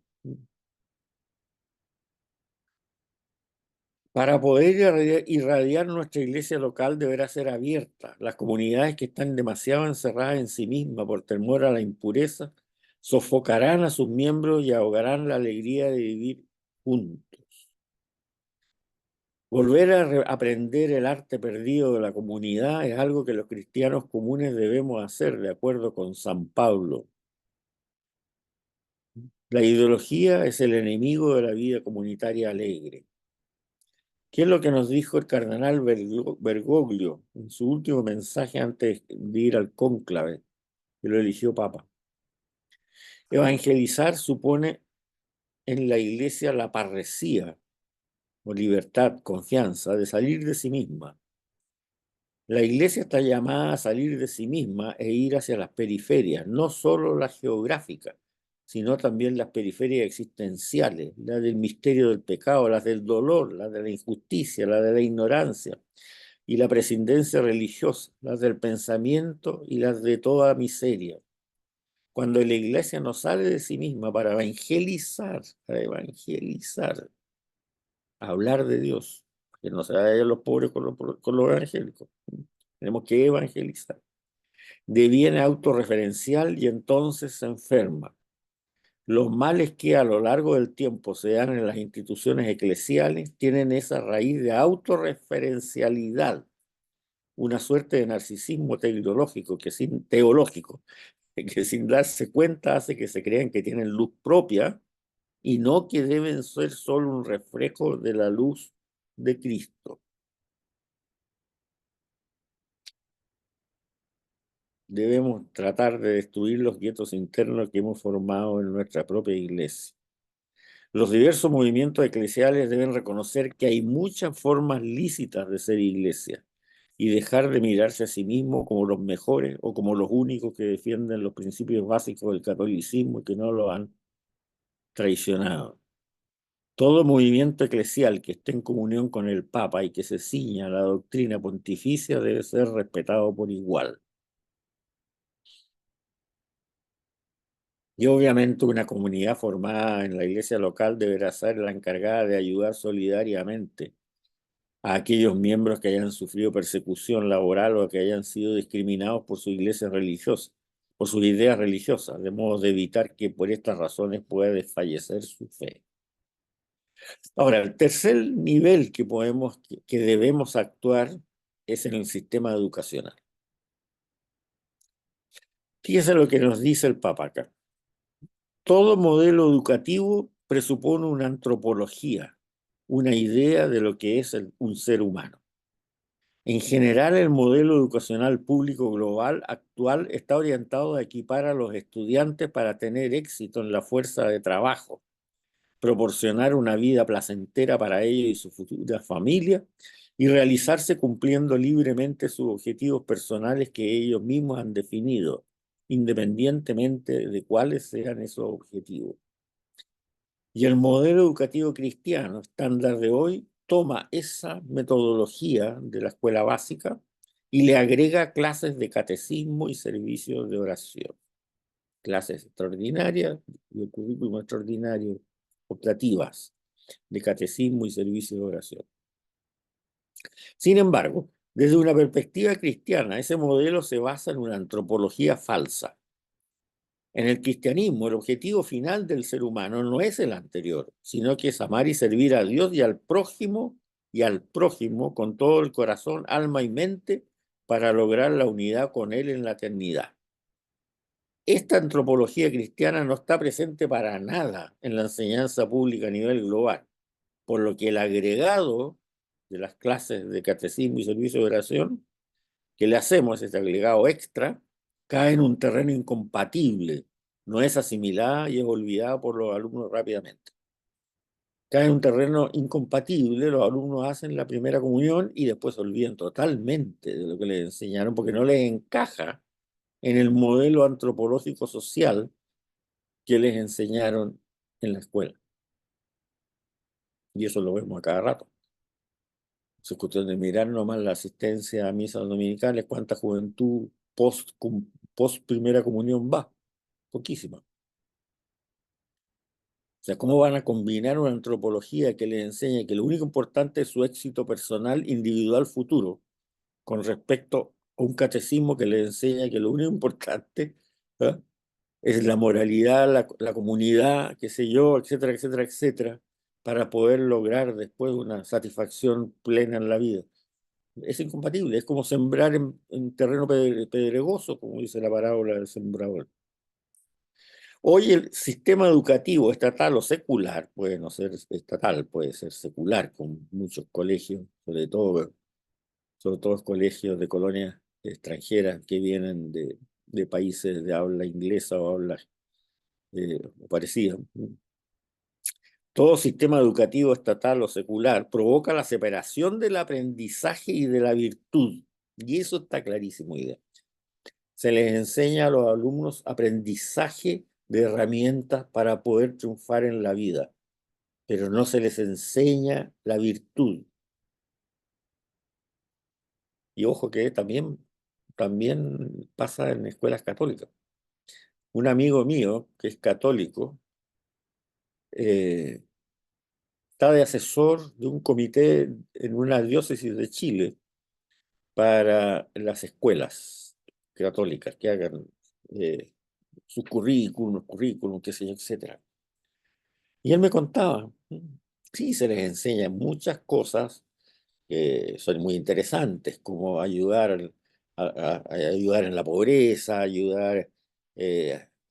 Para poder irradiar nuestra iglesia local deberá ser abierta. Las comunidades que están demasiado encerradas en sí mismas por temor a la impureza sofocarán a sus miembros y ahogarán la alegría de vivir juntos. Volver a aprender el arte perdido de la comunidad es algo que los cristianos comunes debemos hacer, de acuerdo con San Pablo. La ideología es el enemigo de la vida comunitaria alegre. ¿Qué es lo que nos dijo el cardenal Bergoglio en su último mensaje antes de ir al cónclave, que lo eligió papa? Evangelizar supone en la iglesia la parresía o libertad, confianza de salir de sí misma. La iglesia está llamada a salir de sí misma e ir hacia las periferias, no solo las geográficas, sino también las periferias existenciales, las del misterio del pecado, las del dolor, las de la injusticia, las de la ignorancia y la prescindencia religiosa, las del pensamiento y las de toda miseria. Cuando la iglesia no sale de sí misma para evangelizar, hablar de Dios, que no se vayan los pobres con los evangélicos. Tenemos que evangelizar. Deviene autorreferencial y entonces se enferma. Los males que a lo largo del tiempo se dan en las instituciones eclesiales tienen esa raíz de autorreferencialidad, una suerte de narcisismo teológico que sin darse cuenta hace que se crean que tienen luz propia y no que deben ser solo un reflejo de la luz de Cristo. Debemos tratar de destruir los guetos internos que hemos formado en nuestra propia iglesia. Los diversos movimientos eclesiales deben reconocer que hay muchas formas lícitas de ser iglesia y dejar de mirarse a sí mismos como los mejores o como los únicos que defienden los principios básicos del catolicismo y que no lo han traicionado. Todo movimiento eclesial que esté en comunión con el Papa y que se ciña a la doctrina pontificia debe ser respetado por igual. Y obviamente una comunidad formada en la iglesia local deberá ser la encargada de ayudar solidariamente a aquellos miembros que hayan sufrido persecución laboral o que hayan sido discriminados por su iglesia religiosa, por sus ideas religiosas, de modo de evitar que por estas razones pueda desfallecer su fe. Ahora, el tercer nivel que debemos actuar es en el sistema educacional. Fíjese lo que nos dice el Papa acá. Todo modelo educativo presupone una antropología, una idea de lo que es un ser humano. En general, el modelo educacional público global actual está orientado a equipar a los estudiantes para tener éxito en la fuerza de trabajo, proporcionar una vida placentera para ellos y su futura familia y realizarse cumpliendo libremente sus objetivos personales que ellos mismos han definido, independientemente de cuáles sean esos objetivos. Y el modelo educativo cristiano estándar de hoy toma esa metodología de la escuela básica y le agrega clases de catecismo y servicios de oración. Clases extraordinarias y el currículum extraordinario, optativas de catecismo y servicios de oración. Sin embargo, desde una perspectiva cristiana, ese modelo se basa en una antropología falsa. En el cristianismo, el objetivo final del ser humano no es el anterior, sino que es amar y servir a Dios y al prójimo con todo el corazón, alma y mente para lograr la unidad con Él en la eternidad. Esta antropología cristiana no está presente para nada en la enseñanza pública a nivel global, por lo que el agregado de las clases de catecismo y servicio de oración que le hacemos, ese agregado extra, cae en un terreno incompatible, no es asimilada y es olvidada por los alumnos rápidamente. Cae en un terreno incompatible, los alumnos hacen la primera comunión y después se olvidan totalmente de lo que les enseñaron porque no les encaja en el modelo antropológico social que les enseñaron en la escuela. Y eso lo vemos a cada rato. Es cuestión de mirar nomás la asistencia a misas dominicales, cuánta juventud post primera comunión va. Poquísima. O sea, ¿cómo van a combinar una antropología que les enseña que lo único importante es su éxito personal, individual, futuro, con respecto a un catecismo que les enseña que lo único importante, ¿eh?, es la moralidad, la comunidad, qué sé yo, etcétera, etcétera, etcétera, para poder lograr después una satisfacción plena en la vida? Es incompatible, es como sembrar en terreno pedregoso, como dice la parábola del sembrador. Hoy el sistema educativo estatal o secular, puede no ser estatal, puede ser secular, con muchos colegios, sobre todo colegios de colonias extranjeras que vienen de países de habla inglesa o habla parecida. Todo sistema educativo estatal o secular provoca la separación del aprendizaje y de la virtud. Y eso está clarísimo, idea. Se les enseña a los alumnos aprendizaje de herramientas para poder triunfar en la vida, pero no se les enseña la virtud. Y ojo que también pasa en escuelas católicas. Un amigo mío que es católico eh, está de asesor de un comité en una diócesis de Chile para las escuelas católicas que hagan eh, sus currículum, qué sé yo, etcétera. Y él me contaba, sí, se les enseña muchas cosas que son muy interesantes, como a ayudar en la pobreza, ayudar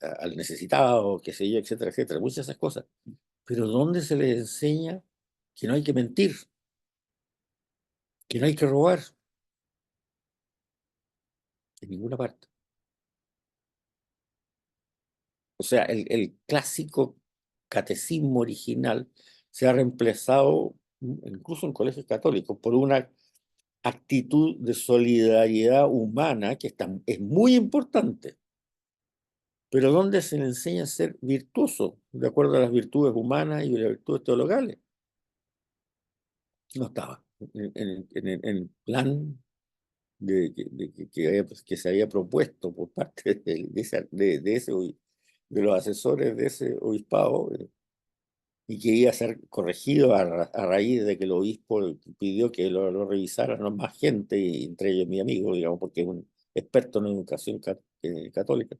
al necesitado, qué sé yo, etcétera, etcétera, muchas de esas cosas. Pero ¿dónde se les enseña que no hay que mentir, que no hay que robar? En ninguna parte. O sea, el clásico catecismo original se ha reemplazado, incluso en colegios católicos, por una actitud de solidaridad humana es muy importante, pero ¿dónde se le enseña a ser virtuoso de acuerdo a las virtudes humanas y las virtudes teologales? No estaba en el plan que se había propuesto por parte de los asesores de ese obispado, y que iba a ser corregido a raíz de que el obispo pidió que lo revisaran no más gente, y entre ellos mi amigo, digamos, porque es un experto en educación católica.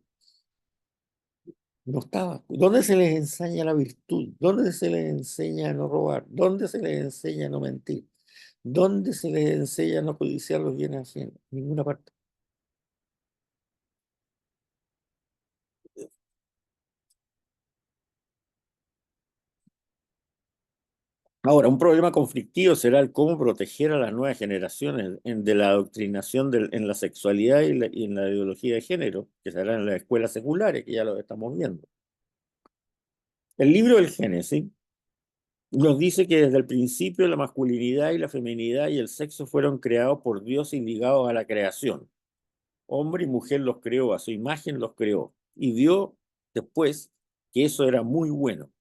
No estaba. ¿Dónde se les enseña la virtud? ¿Dónde se les enseña a no robar? ¿Dónde se les enseña a no mentir? ¿Dónde se les enseña a no codiciar los bienes ajenos? En ninguna parte. Ahora, un problema conflictivo será el cómo proteger a las nuevas generaciones de la adoctrinación en la sexualidad y en la ideología de género, que será en las escuelas seculares, que ya lo estamos viendo. El libro del Génesis nos dice que desde el principio la masculinidad y la feminidad y el sexo fueron creados por Dios y ligados a la creación. Hombre y mujer los creó, a su imagen los creó, y vio después que eso era muy bueno.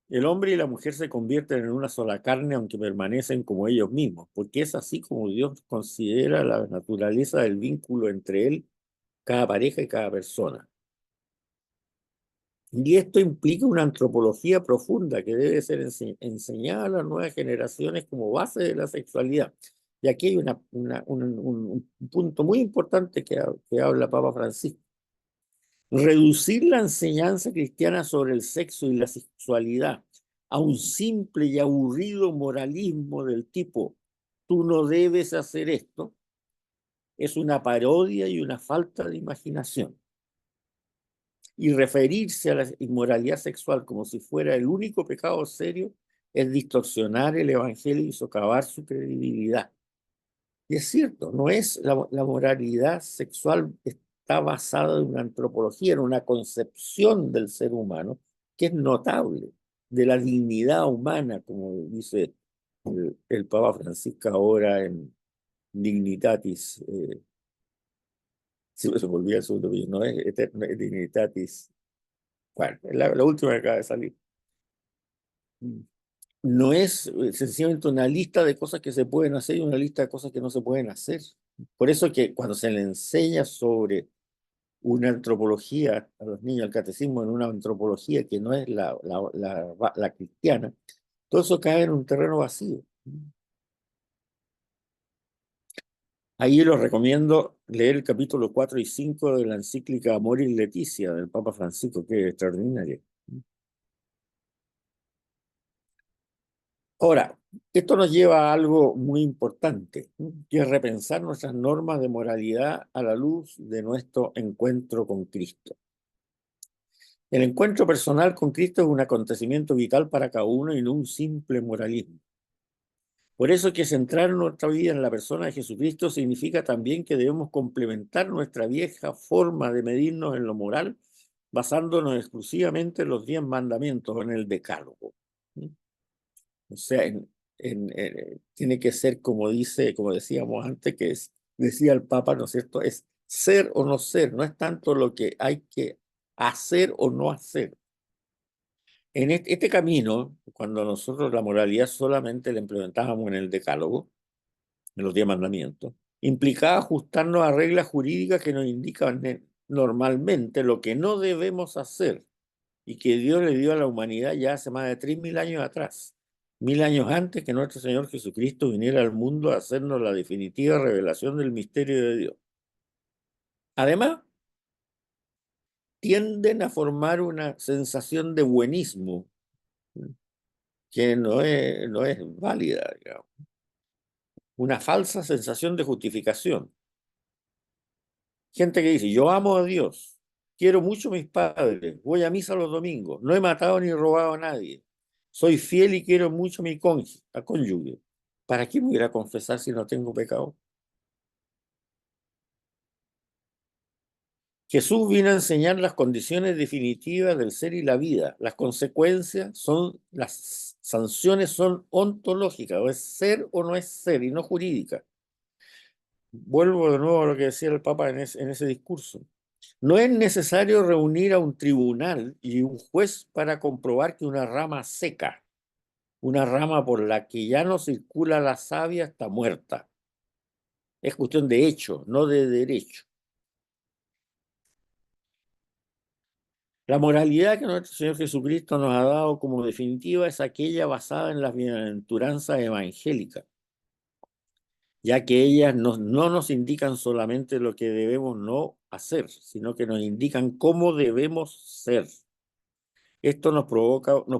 El hombre y la mujer se convierten en una sola carne, aunque permanecen como ellos mismos, porque es así como Dios considera la naturaleza del vínculo entre él, cada pareja y cada persona. Y esto implica una antropología profunda que debe ser enseñada a las nuevas generaciones como base de la sexualidad. Y aquí hay un punto muy importante que habla Papa Francisco. Reducir la enseñanza cristiana sobre el sexo y la sexualidad a un simple y aburrido moralismo del tipo, tú no debes hacer esto, es una parodia y una falta de imaginación. Y referirse a la inmoralidad sexual como si fuera el único pecado serio es distorsionar el Evangelio y socavar su credibilidad. Y es cierto, no es la moralidad sexual está basada en una antropología, en una concepción del ser humano que es notable, de la dignidad humana, como dice el Papa Francisco ahora en Dignitatis, si se me olvida el segundo, no es, es Dignitatis, bueno, la última que acaba de salir. No es sencillamente una lista de cosas que se pueden hacer y una lista de cosas que no se pueden hacer. Por eso que cuando se le enseña sobre una antropología a los niños, el catecismo en una antropología que no es la cristiana, todo eso cae en un terreno vacío. Ahí los recomiendo leer el capítulo 4 y 5 de la encíclica Amoris Laetitia del Papa Francisco, que es extraordinaria. Ahora, esto nos lleva a algo muy importante, que es repensar nuestras normas de moralidad a la luz de nuestro encuentro con Cristo. El encuentro personal con Cristo es un acontecimiento vital para cada uno y no un simple moralismo. Por eso que centrar nuestra vida en la persona de Jesucristo significa también que debemos complementar nuestra vieja forma de medirnos en lo moral, basándonos exclusivamente en los 10 mandamientos, en el decálogo. O sea, tiene que ser como dice, como decíamos antes, decía el Papa, ¿no es cierto? Es ser o no ser, no es tanto lo que hay que hacer o no hacer. En este camino, cuando nosotros la moralidad solamente la implementábamos en el decálogo, en los 10 mandamientos, implicaba ajustarnos a reglas jurídicas que nos indican normalmente lo que no debemos hacer y que Dios le dio a la humanidad ya hace más de 3.000 años atrás, 1.000 años antes que nuestro Señor Jesucristo viniera al mundo a hacernos la definitiva revelación del misterio de Dios. Además, tienden a formar una sensación de buenismo que no es válida, digamos. Una falsa sensación de justificación. Gente que dice, yo amo a Dios, quiero mucho a mis padres, voy a misa los domingos, no he matado ni robado a nadie, soy fiel y quiero mucho a mi cónyuge. ¿Para qué me voy a ir a confesar si no tengo pecado? Jesús vino a enseñar las condiciones definitivas del ser y la vida. Las consecuencias son, las sanciones son ontológicas, o es ser o no es ser, y no jurídicas. Vuelvo de nuevo a lo que decía el Papa en ese discurso. No es necesario reunir a un tribunal y un juez para comprobar que una rama seca, una rama por la que ya no circula la savia, está muerta. Es cuestión de hecho, no de derecho. La moralidad que nuestro Señor Jesucristo nos ha dado como definitiva es aquella basada en las bienaventuranzas evangélicas, ya que ellas no nos indican solamente lo que debemos no hacer, sino que nos indican cómo debemos ser. Esto nos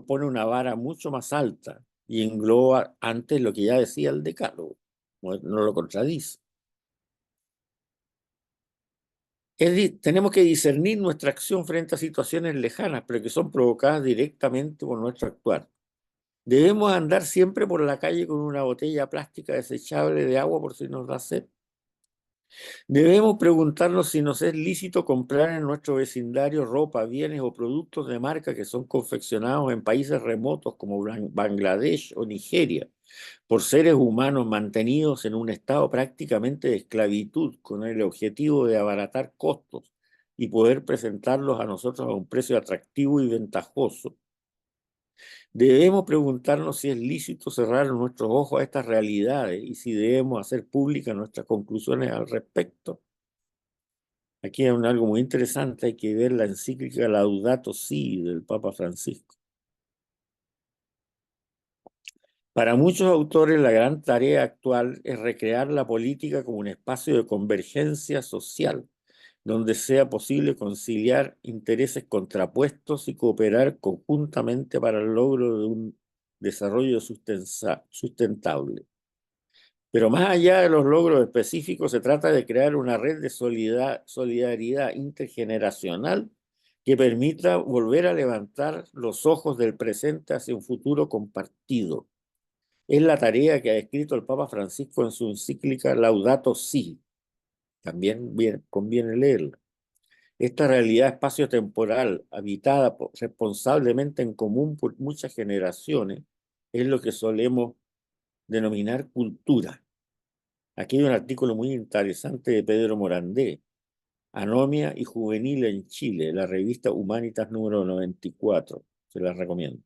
pone una vara mucho más alta y engloba antes lo que ya decía el decálogo, no lo contradice. Tenemos que discernir nuestra acción frente a situaciones lejanas, pero que son provocadas directamente por nuestro actuar. Debemos andar siempre por la calle con una botella plástica desechable de agua por si nos da sed. Debemos preguntarnos si nos es lícito comprar en nuestro vecindario ropa, bienes o productos de marca que son confeccionados en países remotos como Bangladesh o Nigeria, por seres humanos mantenidos en un estado prácticamente de esclavitud con el objetivo de abaratar costos y poder presentarlos a nosotros a un precio atractivo y ventajoso. Debemos preguntarnos si es lícito cerrar nuestros ojos a estas realidades y si debemos hacer públicas nuestras conclusiones al respecto. Aquí hay algo muy interesante, hay que ver la encíclica Laudato Si del Papa Francisco. Para muchos autores, la gran tarea actual es recrear la política como un espacio de convergencia social, donde sea posible conciliar intereses contrapuestos y cooperar conjuntamente para el logro de un desarrollo sustentable. Pero más allá de los logros específicos, se trata de crear una red de solidaridad intergeneracional que permita volver a levantar los ojos del presente hacia un futuro compartido. Es la tarea que ha escrito el Papa Francisco en su encíclica Laudato Si. También conviene leerla. Esta realidad espaciotemporal, habitada responsablemente en común por muchas generaciones, es lo que solemos denominar cultura. Aquí hay un artículo muy interesante de Pedro Morandé, Anomia y Juvenil en Chile, la revista Humanitas número 94. Se la recomiendo.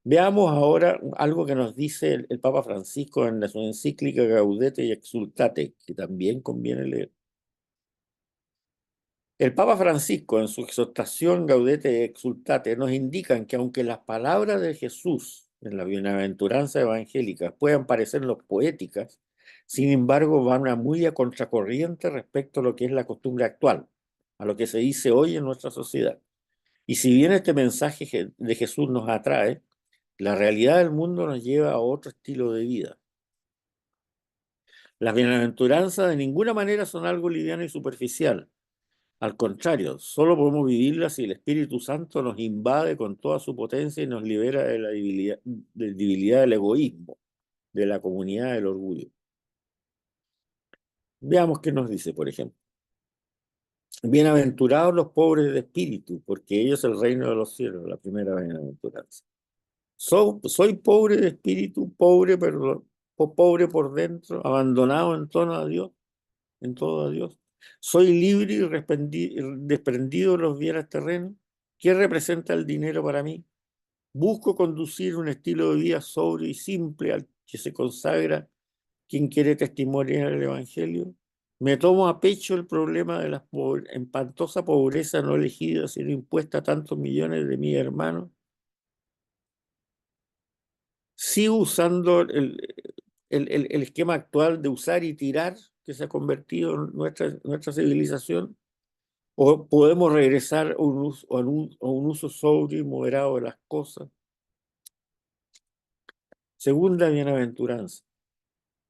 Veamos ahora algo que nos dice el Papa Francisco en su encíclica Gaudete y Exultate, que también conviene leer. El Papa Francisco, en su exhortación Gaudete y Exultate, nos indican que aunque las palabras de Jesús en la bienaventuranza evangélica puedan parecernos poéticas, sin embargo van muy a contracorriente respecto a lo que es la costumbre actual, a lo que se dice hoy en nuestra sociedad. Y si bien este mensaje de Jesús nos atrae, la realidad del mundo nos lleva a otro estilo de vida. Las bienaventuranzas de ninguna manera son algo liviano y superficial. Al contrario, solo podemos vivirlas si el Espíritu Santo nos invade con toda su potencia y nos libera de la debilidad del egoísmo, de la comunidad del orgullo. Veamos qué nos dice, por ejemplo. Bienaventurados los pobres de espíritu, porque ellos es el reino de los cielos, la primera bienaventuranza. Soy pobre de espíritu, pobre por dentro, abandonado en torno a Dios, en todo a Dios. Soy libre y desprendido de los bienes terrenos. ¿Qué representa el dinero para mí? Busco conducir un estilo de vida sobrio y simple al que se consagra quien quiere testimoniar el Evangelio. Me tomo a pecho el problema de la espantosa pobreza no elegida, sino impuesta a tantos millones de mis hermanos. Sigo usando el esquema actual de usar y tirar que se ha convertido en nuestra civilización, o podemos regresar a un uso sobrio y moderado de las cosas. Segunda bienaventuranza.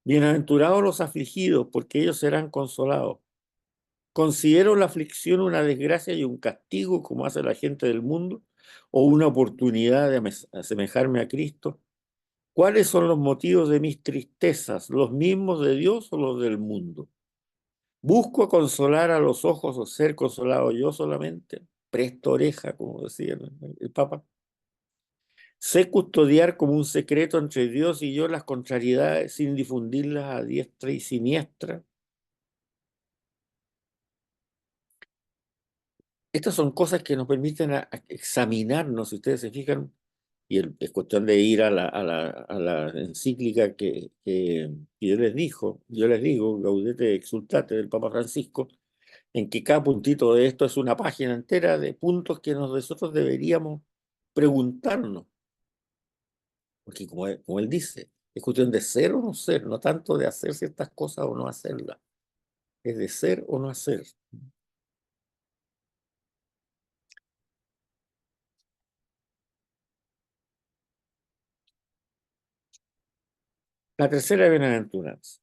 Bienaventurados los afligidos, porque ellos serán consolados. ¿Considero la aflicción una desgracia y un castigo, como hace la gente del mundo, o una oportunidad de asemejarme a Cristo? ¿Cuáles son los motivos de mis tristezas, los mismos de Dios o los del mundo? ¿Busco consolar a los ojos o ser consolado yo solamente? Presto oreja, como decía el Papa. Sé custodiar como un secreto entre Dios y yo las contrariedades sin difundirlas a diestra y siniestra. Estas son cosas que nos permiten a examinarnos, si ustedes se fijan, y es cuestión de ir a la encíclica que yo les digo, Gaudete Exultate del Papa Francisco, en que cada puntito de esto es una página entera de puntos que nosotros deberíamos preguntarnos, porque como él dice, es cuestión de ser o no ser, no tanto de hacer ciertas cosas o no hacerlas, es de ser o no hacer. La tercera bienaventuranza.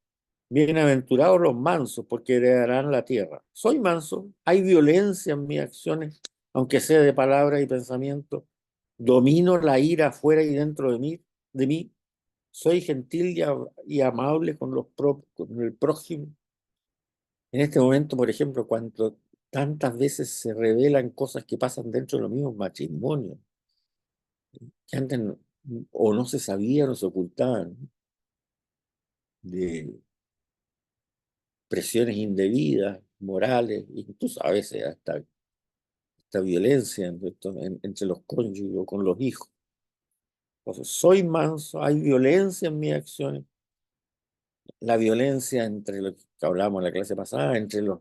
Bienaventurados los mansos, porque heredarán la tierra. Soy manso, hay violencia en mis acciones, aunque sea de palabra y pensamiento. Domino la ira afuera y dentro de mí. Soy gentil y amable con el prójimo. En este momento, por ejemplo, cuando tantas veces se revelan cosas que pasan dentro de los mismos matrimonios, que antes o no se sabían o se ocultaban, de presiones indebidas, morales, incluso a veces hasta esta violencia entre los cónyuges o con los hijos. Entonces, soy manso, hay violencia en mis acciones, la violencia entre los que hablamos en la clase pasada, entre los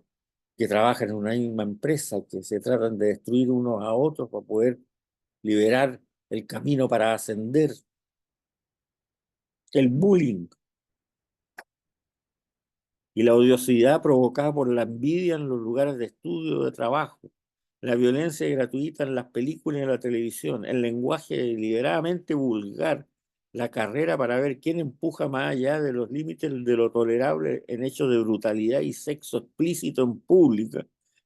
que trabajan en una misma empresa, que se tratan de destruir unos a otros para poder liberar el camino para ascender, el bullying y la odiosidad provocada por la envidia en los lugares de estudio o de trabajo, la violencia gratuita en las películas y en la televisión, el lenguaje deliberadamente vulgar, la carrera para ver quién empuja más allá de los límites de lo tolerable en hechos de brutalidad y sexo explícito en público,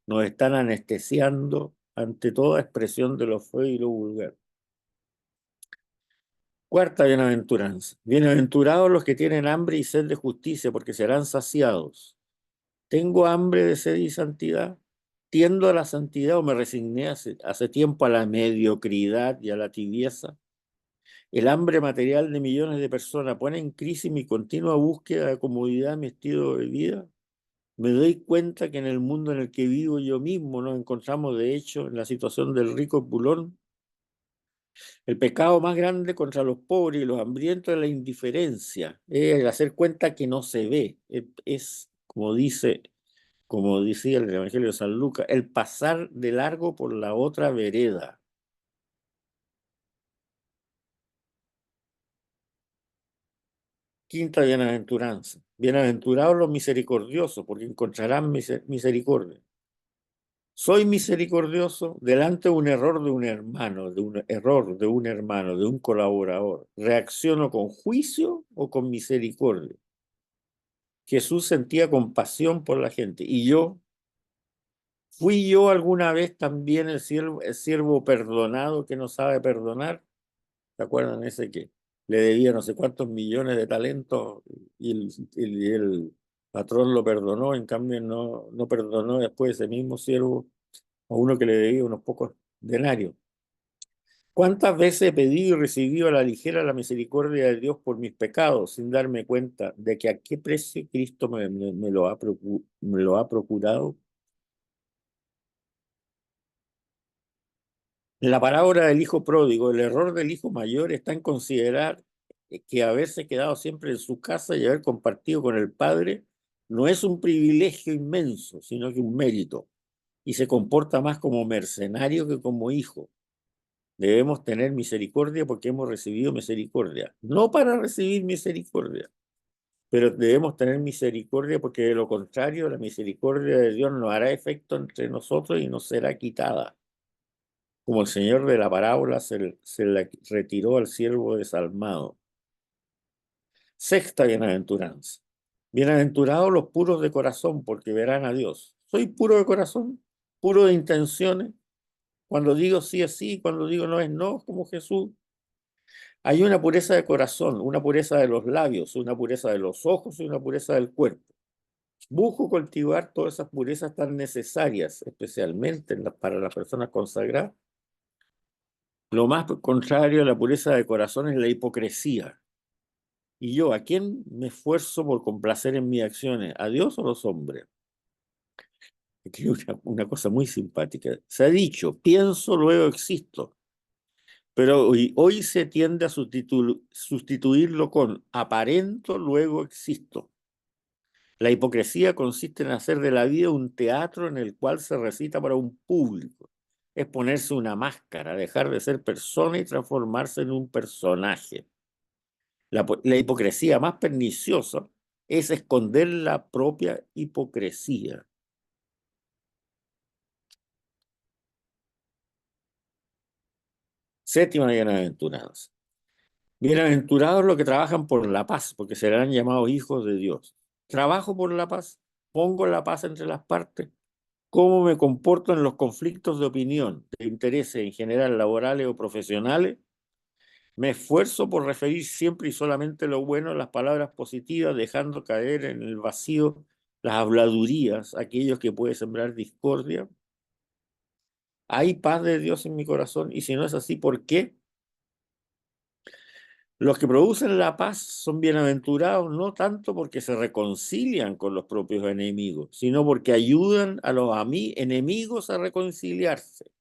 nos están anestesiando ante toda expresión de lo feo y lo vulgar. Cuarta bienaventuranza. Bienaventurados los que tienen hambre y sed de justicia, porque serán saciados. ¿Tengo hambre de sed y santidad? ¿Tiendo a la santidad o me resigné hace tiempo a la mediocridad y a la tibieza? El hambre material de millones de personas pone en crisis mi continua búsqueda de comodidad, mi estilo de vida. Me doy cuenta que en el mundo en el que vivo yo mismo nos encontramos, de hecho, en la situación del rico bulón. El pecado más grande contra los pobres y los hambrientos es la indiferencia, es el hacer cuenta que no se ve. Como decía el Evangelio de San Lucas, el pasar de largo por la otra vereda. Quinta bienaventuranza. Bienaventurados los misericordiosos, porque encontrarán misericordia. Soy misericordioso delante de un error de un hermano, de un colaborador. ¿Reacciono con juicio o con misericordia? Jesús sentía compasión por la gente. ¿Y yo? ¿Fui yo alguna vez también el siervo perdonado que no sabe perdonar? ¿Se acuerdan ese que le debía no sé cuántos millones de talentos y el patrón lo perdonó? En cambio no perdonó después ese mismo siervo a uno que le debía unos pocos denarios. ¿Cuántas veces he pedido y recibido a la ligera la misericordia de Dios por mis pecados, sin darme cuenta de que a qué precio Cristo me lo ha procurado? En la parábola del hijo pródigo, el error del hijo mayor está en considerar que haberse quedado siempre en su casa y haber compartido con el padre no es un privilegio inmenso, sino que un mérito, y se comporta más como mercenario que como hijo. Debemos tener misericordia porque hemos recibido misericordia, no para recibir misericordia, pero debemos tener misericordia porque de lo contrario la misericordia de Dios no hará efecto entre nosotros y nos será quitada, como el señor de la parábola se la retiró al siervo desalmado. Sexta bienaventuranza. Bienaventurados los puros de corazón, porque verán a Dios. ¿Soy puro de corazón? ¿Puro de intenciones? Cuando digo sí es sí, cuando digo no es no, como Jesús. Hay una pureza de corazón, una pureza de los labios, una pureza de los ojos y una pureza del cuerpo. Busco cultivar todas esas purezas tan necesarias, especialmente para las personas consagradas. Lo más contrario a la pureza de corazón es la hipocresía. ¿Y yo a quién me esfuerzo por complacer en mis acciones? ¿A Dios o a los hombres? Aquí hay una cosa muy simpática. Se ha dicho, pienso, luego existo. Pero hoy se tiende a sustituirlo con aparento, luego existo. La hipocresía consiste en hacer de la vida un teatro en el cual se recita para un público. Es ponerse una máscara, dejar de ser persona y transformarse en un personaje. La hipocresía más perniciosa es esconder la propia hipocresía. Séptima bienaventuranza. Bienaventurados los que trabajan por la paz, porque serán llamados hijos de Dios. Trabajo por la paz, pongo la paz entre las partes. ¿Cómo me comporto en los conflictos de opinión, de intereses en general laborales o profesionales? Me esfuerzo por referir siempre y solamente lo bueno, las palabras positivas, dejando caer en el vacío las habladurías, aquellos que pueden sembrar discordia. ¿Hay paz de Dios en mi corazón? Y si no es así, ¿por qué? Los que producen la paz son bienaventurados no tanto porque se reconcilian con los propios enemigos, sino porque ayudan a los enemigos a reconciliarse.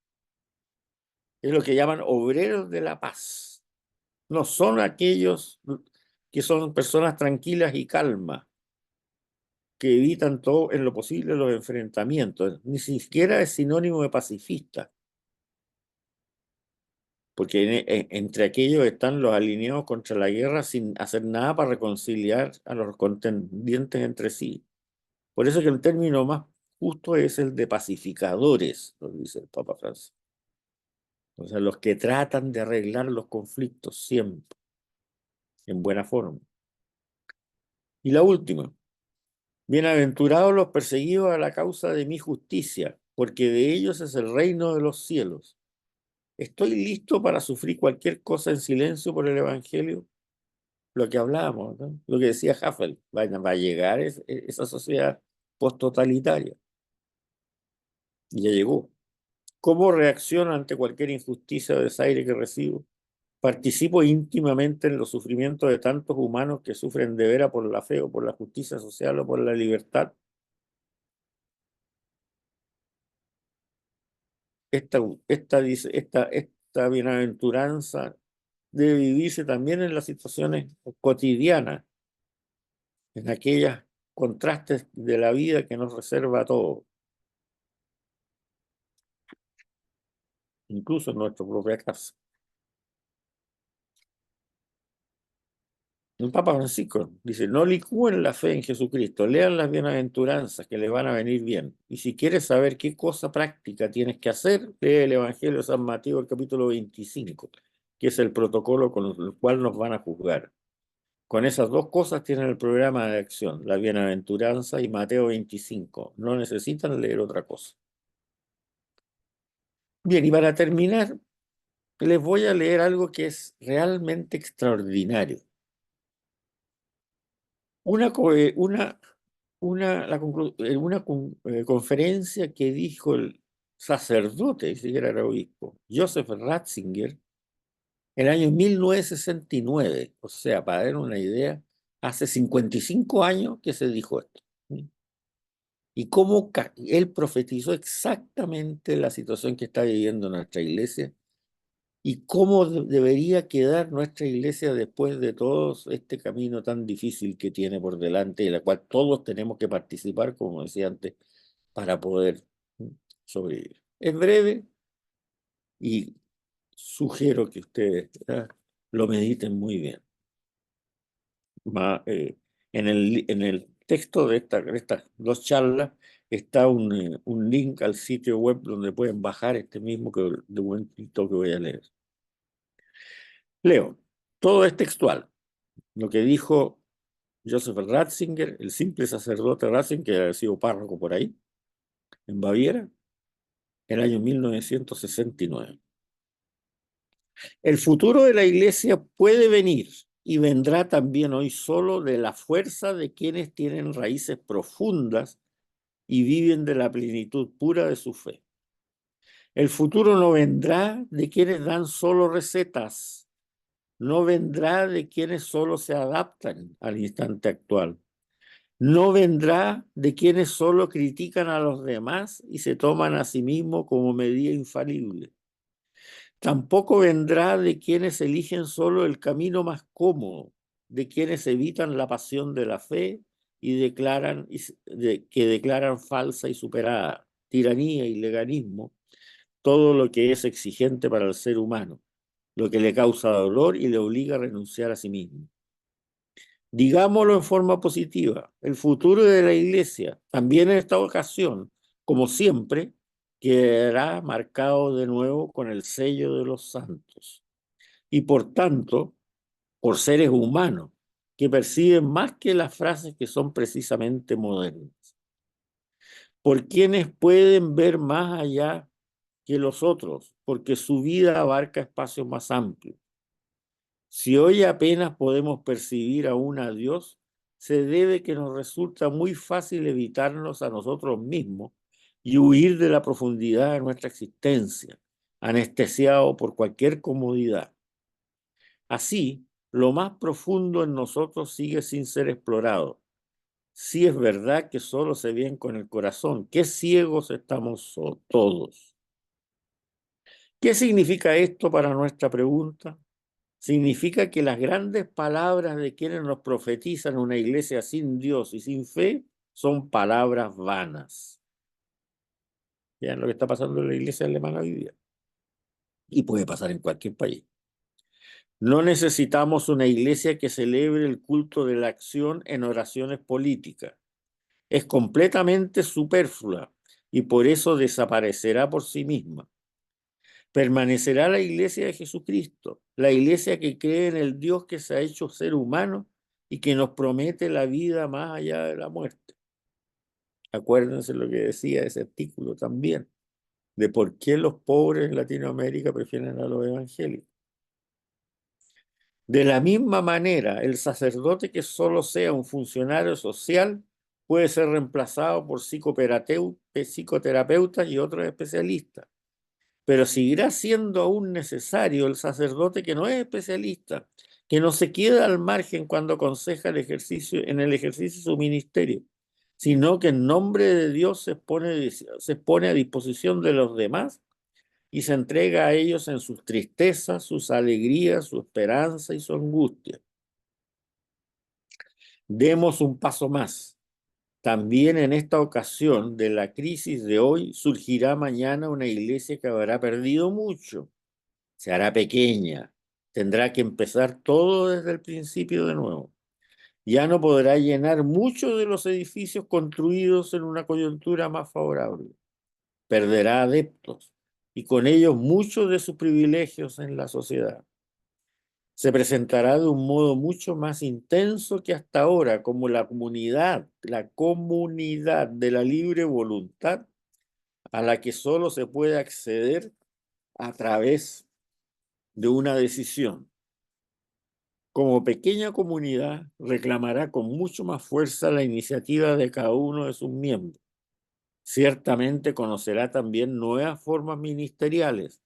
Es lo que llaman obreros de la paz. No son aquellos que son personas tranquilas y calmas, que evitan todo en lo posible los enfrentamientos. Ni siquiera es sinónimo de pacifista, porque entre aquellos están los alineados contra la guerra sin hacer nada para reconciliar a los contendientes entre sí. Por eso que el término más justo es el de pacificadores, lo dice el Papa Francisco. O sea, los que tratan de arreglar los conflictos siempre, en buena forma. Y la última, bienaventurados los perseguidos a la causa de mi justicia, porque de ellos es el reino de los cielos. ¿Estoy listo para sufrir cualquier cosa en silencio por el Evangelio? Lo que hablábamos, ¿no? Lo que decía Havel, va a llegar esa sociedad posttotalitaria. Y ya llegó. ¿Cómo reacciono ante cualquier injusticia o desaire que recibo? Participo íntimamente en los sufrimientos de tantos humanos que sufren de veras por la fe o por la justicia social o por la libertad. Esta bienaventuranza debe vivirse también en las situaciones cotidianas, en aquellos contrastes de la vida que nos reserva a todos, incluso en nuestra propia casa. El Papa Francisco dice, no licúen la fe en Jesucristo, lean las bienaventuranzas que les van a venir bien. Y si quieres saber qué cosa práctica tienes que hacer, lee el Evangelio de San Mateo, el capítulo 25, que es el protocolo con el cual nos van a juzgar. Con esas dos cosas tienen el programa de acción, la bienaventuranza y Mateo 25. No necesitan leer otra cosa. Bien, y para terminar, les voy a leer algo que es realmente extraordinario. Una conferencia que dijo el sacerdote, si era obispo, Joseph Ratzinger, en el año 1969, o sea, para dar una idea, hace 55 años que se dijo esto. Y cómo él profetizó exactamente la situación que está viviendo nuestra iglesia y cómo debería quedar nuestra iglesia después de todo este camino tan difícil que tiene por delante y en la cual todos tenemos que participar, como decía antes, para poder sobrevivir. Es breve y sugiero que ustedes lo mediten muy bien. En el texto de estas dos charlas está un link al sitio web donde pueden bajar este mismo documento que voy a leer. Leo, todo es textual. Lo que dijo Joseph Ratzinger, el simple sacerdote Ratzinger, que había sido párroco por ahí, en Baviera, en el año 1969. El futuro de la iglesia puede venir y vendrá también hoy solo de la fuerza de quienes tienen raíces profundas y viven de la plenitud pura de su fe. El futuro no vendrá de quienes dan solo recetas, no vendrá de quienes solo se adaptan al instante actual, no vendrá de quienes solo critican a los demás y se toman a sí mismos como medida infalible. Tampoco vendrá de quienes eligen solo el camino más cómodo, de quienes evitan la pasión de la fe y que declaran falsa y superada, tiranía y legalismo, todo lo que es exigente para el ser humano, lo que le causa dolor y le obliga a renunciar a sí mismo. Digámoslo en forma positiva, el futuro de la iglesia, también en esta ocasión, como siempre, quedará marcado de nuevo con el sello de los santos y por tanto por seres humanos que perciben más que las frases que son precisamente modernas, por quienes pueden ver más allá que los otros, porque su vida abarca espacios más amplios. Si hoy apenas podemos percibir aún a Dios, se debe que nos resulta muy fácil evitarnos a nosotros mismos y huir de la profundidad de nuestra existencia, anestesiado por cualquier comodidad. Así, lo más profundo en nosotros sigue sin ser explorado. Sí es verdad que solo se ven con el corazón, qué ciegos estamos todos. ¿Qué significa esto para nuestra pregunta? Significa que las grandes palabras de quienes nos profetizan una iglesia sin Dios y sin fe son palabras vanas. Vean lo que está pasando en la iglesia alemana hoy día. Y puede pasar en cualquier país. No necesitamos una iglesia que celebre el culto de la acción en oraciones políticas. Es completamente superflua y por eso desaparecerá por sí misma. Permanecerá la iglesia de Jesucristo, la iglesia que cree en el Dios que se ha hecho ser humano y que nos promete la vida más allá de la muerte. Acuérdense lo que decía ese artículo también, de por qué los pobres en Latinoamérica prefieren a los evangélicos. De la misma manera, el sacerdote que solo sea un funcionario social puede ser reemplazado por psicoterapeutas y otros especialistas, pero seguirá siendo aún necesario el sacerdote que no es especialista, que no se queda al margen cuando aconseja en el ejercicio de su ministerio, sino que en nombre de Dios se pone a disposición de los demás y se entrega a ellos en sus tristezas, sus alegrías, su esperanza y su angustia. Demos un paso más. También en esta ocasión de la crisis de hoy surgirá mañana una iglesia que habrá perdido mucho. Se hará pequeña. Tendrá que empezar todo desde el principio de nuevo. Ya no podrá llenar muchos de los edificios construidos en una coyuntura más favorable. Perderá adeptos y con ellos muchos de sus privilegios en la sociedad. Se presentará de un modo mucho más intenso que hasta ahora, como la comunidad de la libre voluntad a la que solo se puede acceder a través de una decisión. Como pequeña comunidad, reclamará con mucho más fuerza la iniciativa de cada uno de sus miembros. Ciertamente conocerá también nuevas formas ministeriales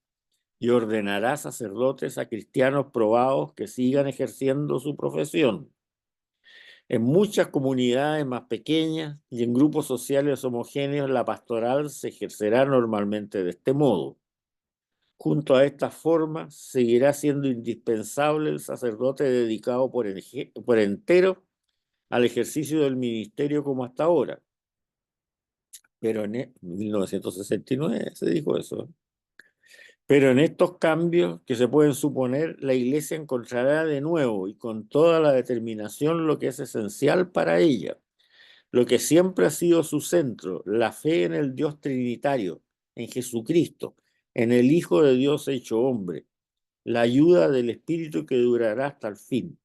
y ordenará sacerdotes a cristianos probados que sigan ejerciendo su profesión. En muchas comunidades más pequeñas y en grupos sociales homogéneos, la pastoral se ejercerá normalmente de este modo. Junto a esta forma, seguirá siendo indispensable el sacerdote dedicado por entero al ejercicio del ministerio como hasta ahora. Pero en 1969 se dijo eso. Pero en estos cambios que se pueden suponer, la Iglesia encontrará de nuevo y con toda la determinación lo que es esencial para ella, lo que siempre ha sido su centro, la fe en el Dios Trinitario, en Jesucristo, en el Hijo de Dios hecho hombre, la ayuda del Espíritu que durará hasta el fin.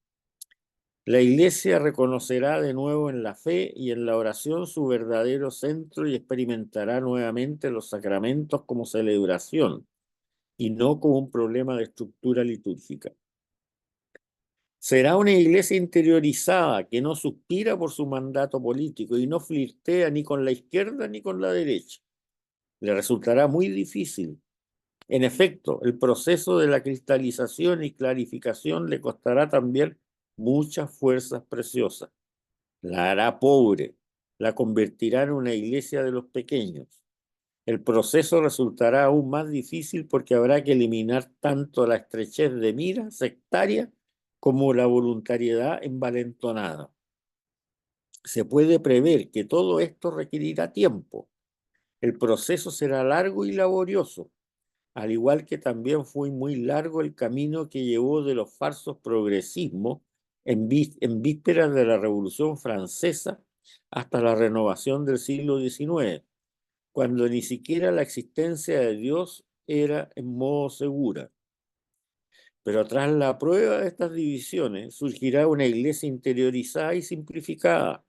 La Iglesia reconocerá de nuevo en la fe y en la oración su verdadero centro y experimentará nuevamente los sacramentos como celebración y no como un problema de estructura litúrgica. Será una iglesia interiorizada que no suspira por su mandato político y no flirtea ni con la izquierda ni con la derecha. Le resultará muy difícil. En efecto, el proceso de la cristalización y clarificación le costará también muchas fuerzas preciosas. La hará pobre, la convertirá en una iglesia de los pequeños. El proceso resultará aún más difícil porque habrá que eliminar tanto la estrechez de mira sectaria como la voluntariedad envalentonada. Se puede prever que todo esto requerirá tiempo. El proceso será largo y laborioso, al igual que también fue muy largo el camino que llevó de los falsos progresismos en vísperas de la Revolución Francesa hasta la renovación del siglo XIX, cuando ni siquiera la existencia de Dios era en modo segura. Pero tras la prueba de estas divisiones surgirá una iglesia interiorizada y simplificada,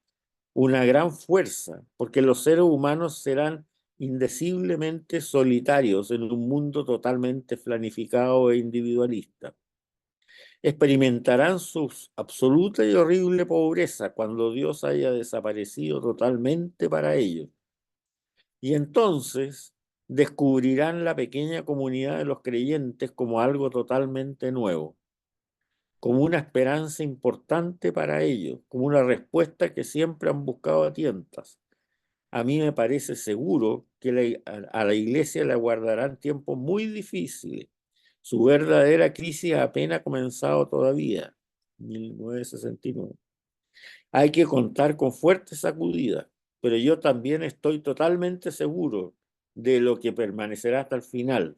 una gran fuerza, porque los seres humanos serán indeciblemente solitarios en un mundo totalmente planificado e individualista. Experimentarán su absoluta y horrible pobreza cuando Dios haya desaparecido totalmente para ellos. Y entonces descubrirán la pequeña comunidad de los creyentes como algo totalmente nuevo, como una esperanza importante para ellos, como una respuesta que siempre han buscado a tientas. a mí me parece seguro que a la Iglesia le aguardarán tiempos muy difíciles. Su verdadera crisis apenas ha comenzado todavía, 1969. Hay que contar con fuertes sacudidas, pero yo también estoy totalmente seguro de lo que permanecerá hasta el final.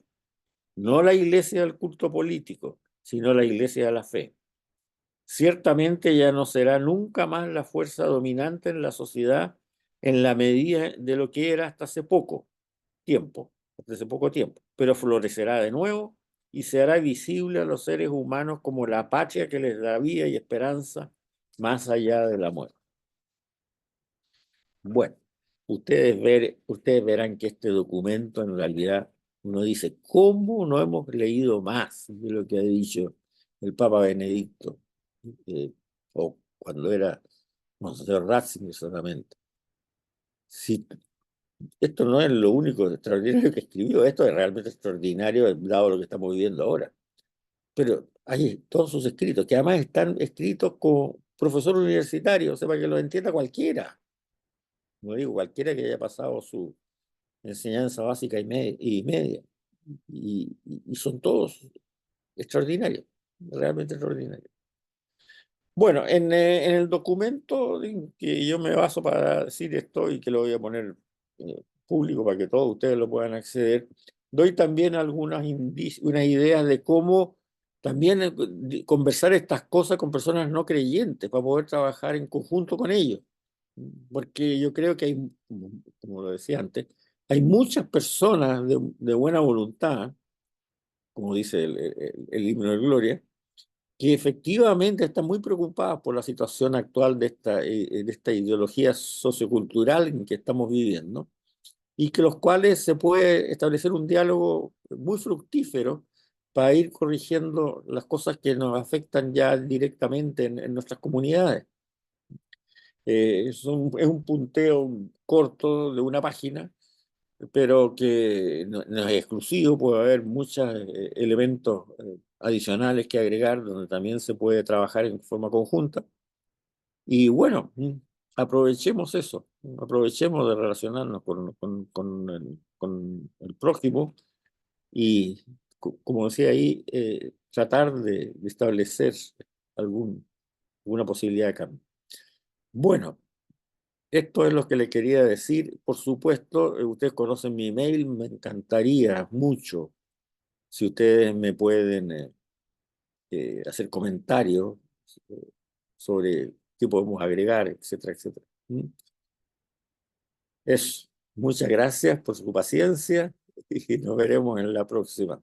No la Iglesia del culto político, sino la Iglesia de la fe. Ciertamente ya no será nunca más la fuerza dominante en la sociedad en la medida de lo que era hasta hace poco tiempo, pero florecerá de nuevo y se hará visible a los seres humanos como la patria que les da vida y esperanza más allá de la muerte. Bueno, ustedes verán que este documento en realidad uno dice, ¿cómo no hemos leído más de lo que ha dicho el Papa Benedicto? eh, o cuando era Monseñor Ratzinger solamente. Si esto no es lo único extraordinario que escribió, esto es realmente extraordinario dado lo que estamos viviendo ahora. Pero hay todos sus escritos, que además están escritos como profesor universitario, o sea, para que lo entienda cualquiera. No digo cualquiera que haya pasado su enseñanza básica y media. Y son todos extraordinarios, realmente extraordinarios. Bueno, en el documento en que yo me baso para decir esto y que lo voy a poner público para que todos ustedes lo puedan acceder, doy también unas ideas de cómo también conversar estas cosas con personas no creyentes para poder trabajar en conjunto con ellos. Porque yo creo que hay, como lo decía antes, hay muchas personas de buena voluntad, como dice el himno de Gloria, que efectivamente están muy preocupadas por la situación actual de esta ideología sociocultural en que estamos viviendo, y que los cuales se puede establecer un diálogo muy fructífero para ir corrigiendo las cosas que nos afectan ya directamente en nuestras comunidades. Es un punteo corto de una página, pero que no es exclusivo, puede haber muchos elementos adicionales que agregar, donde también se puede trabajar en forma conjunta. Y bueno, aprovechemos eso, aprovechemos de relacionarnos con el prójimo y, como decía ahí, tratar de establecer alguna posibilidad de cambio. Bueno, esto es lo que le quería decir. Por supuesto, ustedes conocen mi email, me encantaría mucho si ustedes me pueden hacer comentarios eh, sobre qué podemos agregar, etcétera, etcétera. Eso. Muchas gracias por su paciencia y nos veremos en la próxima.